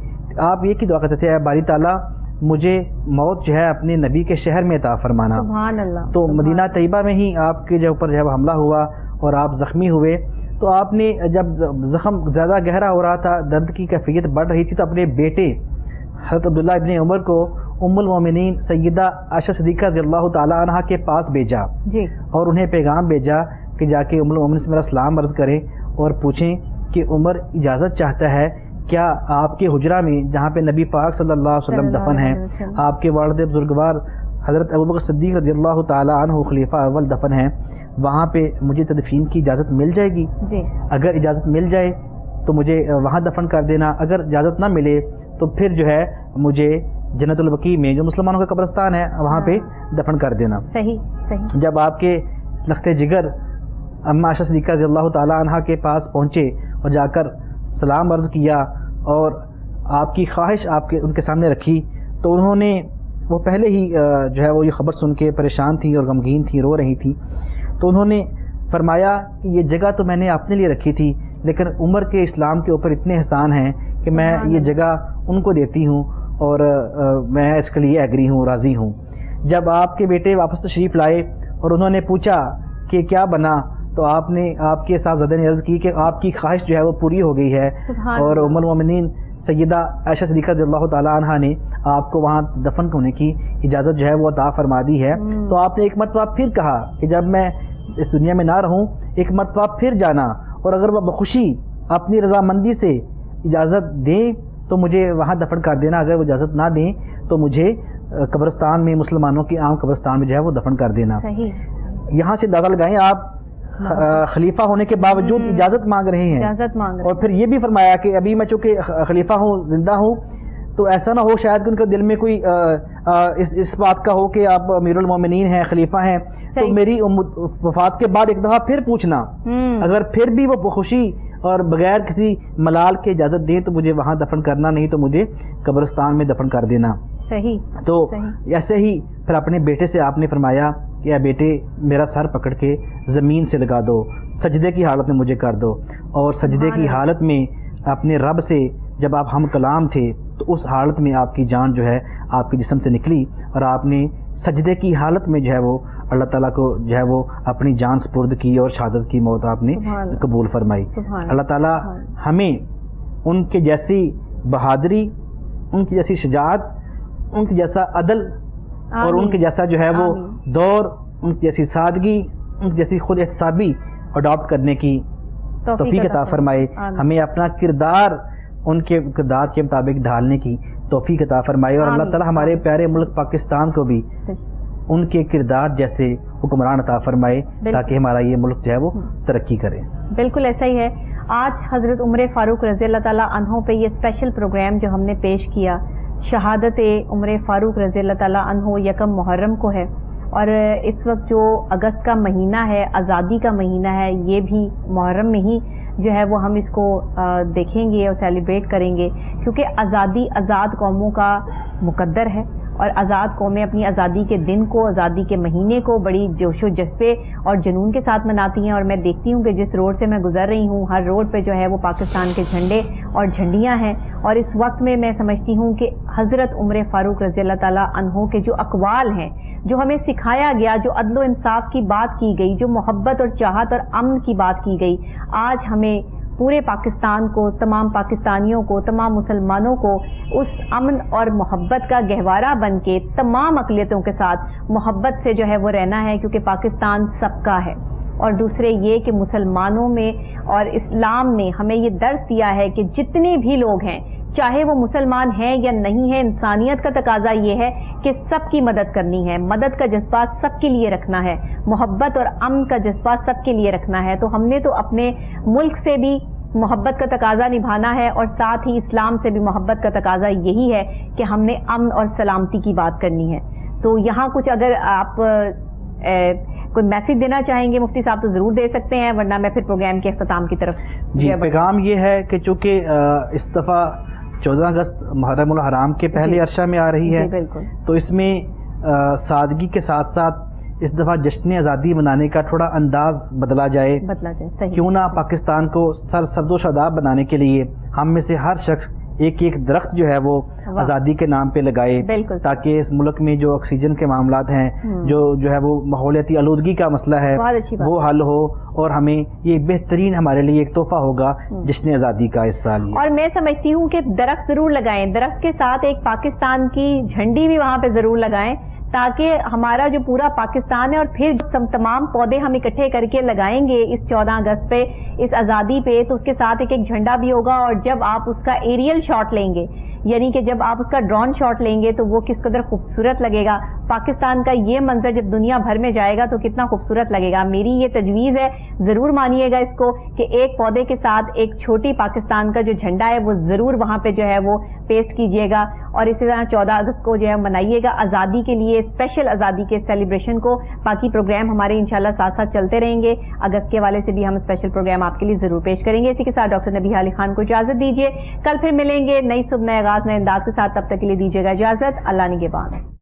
آپ یہ کی دعا کرتے تھے، اے باری تعالیٰ مجھے موت جو ہے اپنے نبی کے شہر میں عطا فرمانا۔ سبحان اللہ۔ تو مدینہ طیبہ میں ہی آپ کے اوپر جو ہے حملہ ہوا اور آپ زخمی ہوئے، تو آپ نے جب زخم زیادہ گہرا ہو رہا تھا، درد کی کیفیت بڑھ رہی تھی، تو اپنے بیٹے حضرت عبداللہ ابن عمر کو ام المومنین سیدہ عائشہ صدیقہ رضی اللہ تعالی عنہا کے پاس بھیجا جی، اور انہیں پیغام بھیجا کہ جا کے ام المومنین سے میرا سلام عرض کریں اور پوچھیں کہ عمر اجازت چاہتا ہے کیا آپ کے حجرہ میں جہاں پہ نبی پاک صلی اللہ علیہ وسلم دفن ہیں، آپ کے والد بزرگوار حضرت ابوبکر صدیق رضی اللہ تعالی عنہ خلیفہ اول دفن ہیں، وہاں پہ مجھے تدفین کی اجازت مل جائے گی؟ جی، اگر اجازت مل جائے تو مجھے وہاں دفن کر دینا، اگر اجازت نہ ملے تو پھر جو ہے مجھے جنت البقیع میں جو مسلمانوں کا قبرستان ہے وہاں پہ دفن کر دینا۔ صحیح صحیح۔ جب آپ کے لخت جگر اماں عائشہ صدیقہ رضی اللہ تعالی عنہا کے پاس پہنچے اور جا کر سلام عرض کیا اور آپ کی خواہش ان کے سامنے رکھی، تو انہوں نے وہ پہلے ہی جو ہے وہ یہ خبر سن کے پریشان تھی اور غمگین تھی، رو رہی تھی، تو انہوں نے فرمایا کہ یہ جگہ تو میں نے اپنے لیے رکھی تھی، لیکن عمر کے اسلام کے اوپر اتنے احسان ہیں کہ میں یہ جگہ ان کو دیتی ہوں اور میں اس کے لیے ایگری ہوں، راضی ہوں۔ جب آپ کے بیٹے واپس تشریف لائے اور انہوں نے پوچھا کہ کیا بنا، تو آپ کے صاحبزادے نے عرض کی کہ آپ کی خواہش جو ہے وہ پوری ہو گئی ہے، اور ام المومنین سیدہ عائشہ صدیقہ رضی اللہ تعالی عنہا نے آپ کو وہاں دفن ہونے کی اجازت جو ہے وہ عطا فرما دی ہے۔ تو آپ نے ایک مرتبہ پھر کہا کہ جب میں اس دنیا میں نہ رہوں ایک مرتبہ پھر جانا، اور اگر وہ بخوشی اپنی رضامندی سے اجازت دیں تو مجھے وہاں دفن کر دینا، اگر وہ اجازت نہ دیں تو مجھے قبرستان میں، مسلمانوں کی عام قبرستان میں جو ہے وہ دفن کر دینا۔ یہاں سے اندازہ لگائیں آپ خلیفہ ہونے کے باوجود اجازت مانگ رہے ہیں، اور پھر یہ بھی فرمایا کہ ابھی میں چونکہ خلیفہ ہوں، زندہ ہوں، تو ایسا نہ ہو شاید کہ ان کے دل میں کوئی اس بات کا ہو کہ آپ امیر المومنین ہیں، خلیفہ ہیں، تو میری وفات کے بعد ایک دفعہ پھر پوچھنا، اگر پھر بھی وہ خوشی اور بغیر کسی ملال کے اجازت دیں تو مجھے وہاں دفن کرنا، نہیں تو مجھے قبرستان میں دفن کر دینا۔ صحیح۔ تو ایسے ہی پھر اپنے بیٹے سے آپ نے فرمایا کہ اے بیٹے میرا سر پکڑ کے زمین سے لگا دو، سجدے کی حالت میں مجھے کر دو، اور سجدے کی حالت میں اپنے رب سے جب آپ ہم کلام تھے تو اس حالت میں آپ کی جان جو ہے آپ کے جسم سے نکلی، اور آپ نے سجدے کی حالت میں جو ہے وہ اللہ تعالیٰ کو جو ہے وہ اپنی جان سپرد کی، اور شہادت کی موت آپ نے قبول فرمائی۔ اللہ تعالیٰ ہمیں ان کے جیسی بہادری، ان کی جیسی شجاعت، ان کے جیسا عدل، اور ان کے جیسا جو ہے وہ دور، ان کی جیسی سادگی، ان کی جیسی خود احتسابی اڈاپٹ کرنے کی توفیق عطا فرمائے، ہمیں اپنا کردار ان کے کردار کے مطابق ڈھالنے کی توفیق عطا فرمائے، اور اللہ تعالیٰ ہمارے پیارے ملک پاکستان کو بھی ان کے کردار جیسے حکمران عطا فرمائے تاکہ ہمارا یہ ملک جو ہے وہ ترقی کرے۔ بالکل ایسا ہی ہے۔ آج حضرت عمر فاروق رضی اللہ تعالیٰ عنہ پہ یہ اسپیشل پروگرام جو ہم نے پیش کیا، شہادت عمر فاروق رضی اللہ تعالیٰ عنہ 1 محرم کو ہے، اور اس وقت جو اگست کا مہینہ ہے، آزادی کا مہینہ ہے، یہ بھی محرم میں ہی جو ہے وہ ہم اس کو دیکھیں گے اور سیلیبریٹ کریں گے، کیونکہ آزادی آزاد قوموں کا مقدر ہے، اور آزاد قومیں اپنی آزادی کے دن کو، آزادی کے مہینے کو بڑی جوش و جذبے اور جنون کے ساتھ مناتی ہیں۔ اور میں دیکھتی ہوں کہ جس روڈ سے میں گزر رہی ہوں، ہر روڈ پہ جو ہے وہ پاکستان کے جھنڈے اور جھنڈیاں ہیں، اور اس وقت میں سمجھتی ہوں کہ حضرت عمر فاروق رضی اللہ تعالیٰ عنہ کے جو اقوال ہیں، جو ہمیں سکھایا گیا، جو عدل و انصاف کی بات کی گئی، جو محبت اور چاہت اور امن کی بات کی گئی، آج ہمیں پورے پاکستان کو، تمام پاکستانیوں کو، تمام مسلمانوں کو اس امن اور محبت کا گہوارہ بن کے تمام اقلیتوں کے ساتھ محبت سے جو ہے وہ رہنا ہے، کیونکہ پاکستان سب کا ہے۔ اور دوسرے یہ کہ مسلمانوں میں اور اسلام نے ہمیں یہ درس دیا ہے کہ جتنے بھی لوگ ہیں، چاہے وہ مسلمان ہیں یا نہیں ہیں، انسانیت کا تقاضا یہ ہے کہ سب کی مدد کرنی ہے، مدد کا جذبہ سب کے لیے رکھنا ہے، محبت اور امن کا جذبہ سب کے لیے رکھنا ہے۔ تو ہم نے تو اپنے ملک سے بھی محبت کا تقاضا نبھانا ہے، اور ساتھ ہی اسلام سے بھی محبت کا تقاضا یہی ہے کہ ہم نے امن اور سلامتی کی بات کرنی ہے۔ تو یہاں کچھ اگر آپ کوئی میسج دینا چاہیں گے مفتی صاحب تو ضرور دے سکتے ہیں، ورنہ میں پھر پروگرام کے اختتام کی طرف جی پیغام یہ ہے کہ چونکہ اس دفعہ 14 اگست محرم الحرام کے پہلے عرصہ میں آ رہی ہے، بالکل، تو اس میں سادگی کے ساتھ ساتھ اس دفعہ جشن آزادی منانے کا تھوڑا انداز بدلا جائے، صحیح، کیوں نہ پاکستان کو سرسبز و شاداب بنانے کے لیے ہم میں سے ہر شخص ایک ایک درخت جو ہے وہ آزادی کے نام پہ لگائے، تاکہ اس ملک میں جو آکسیجن کے معاملات ہیں، جو ہے وہ ماحولیاتی آلودگی کا مسئلہ ہے وہ حل ہو، اور ہمیں یہ بہترین ہمارے لیے ایک تحفہ ہوگا جشن آزادی کا اس سال۔ اور میں سمجھتی ہوں کہ درخت ضرور لگائیں، درخت کے ساتھ ایک پاکستان کی جھنڈی بھی وہاں پہ ضرور لگائیں، تاکہ ہمارا جو پورا پاکستان ہے، اور پھر تمام پودے ہم اکٹھے کر کے لگائیں گے اس 14 اگست پہ، اس آزادی پہ، تو اس کے ساتھ ایک جھنڈا بھی ہوگا، اور جب آپ اس کا ایریل شاٹ لیں گے، یعنی کہ جب آپ اس کا ڈرون شاٹ لیں گے تو وہ کس قدر خوبصورت لگے گا، پاکستان کا یہ منظر جب دنیا بھر میں جائے گا تو کتنا خوبصورت لگے گا۔ میری یہ تجویز ہے، ضرور مانیے گا اس کو، کہ ایک پودے کے ساتھ ایک چھوٹی پاکستان کا جو جھنڈا ہے وہ ضرور وہاں پہ جو ہے وہ پیسٹ کیجئے گا، اور اسی طرح 14 اگست کو جو ہے منائیے گا آزادی کے لیے، اسپیشل آزادی کے سیلیبریشن کو۔ باقی پروگرام ہمارے انشاءاللہ ساتھ ساتھ چلتے رہیں گے، اگست کے حوالے سے بھی ہم اسپیشل پروگرام آپ کے لیے ضرور پیش کریں گے۔ اسی کے ساتھ ڈاکٹر نبیہہ علی خان کو اجازت دیجیے، کل پھر ملیں گے نئی صبح نئے آغاز نئے انداز کے ساتھ، تب تک کے لیے دیجیے گا اجازت، اللہ نگہبان۔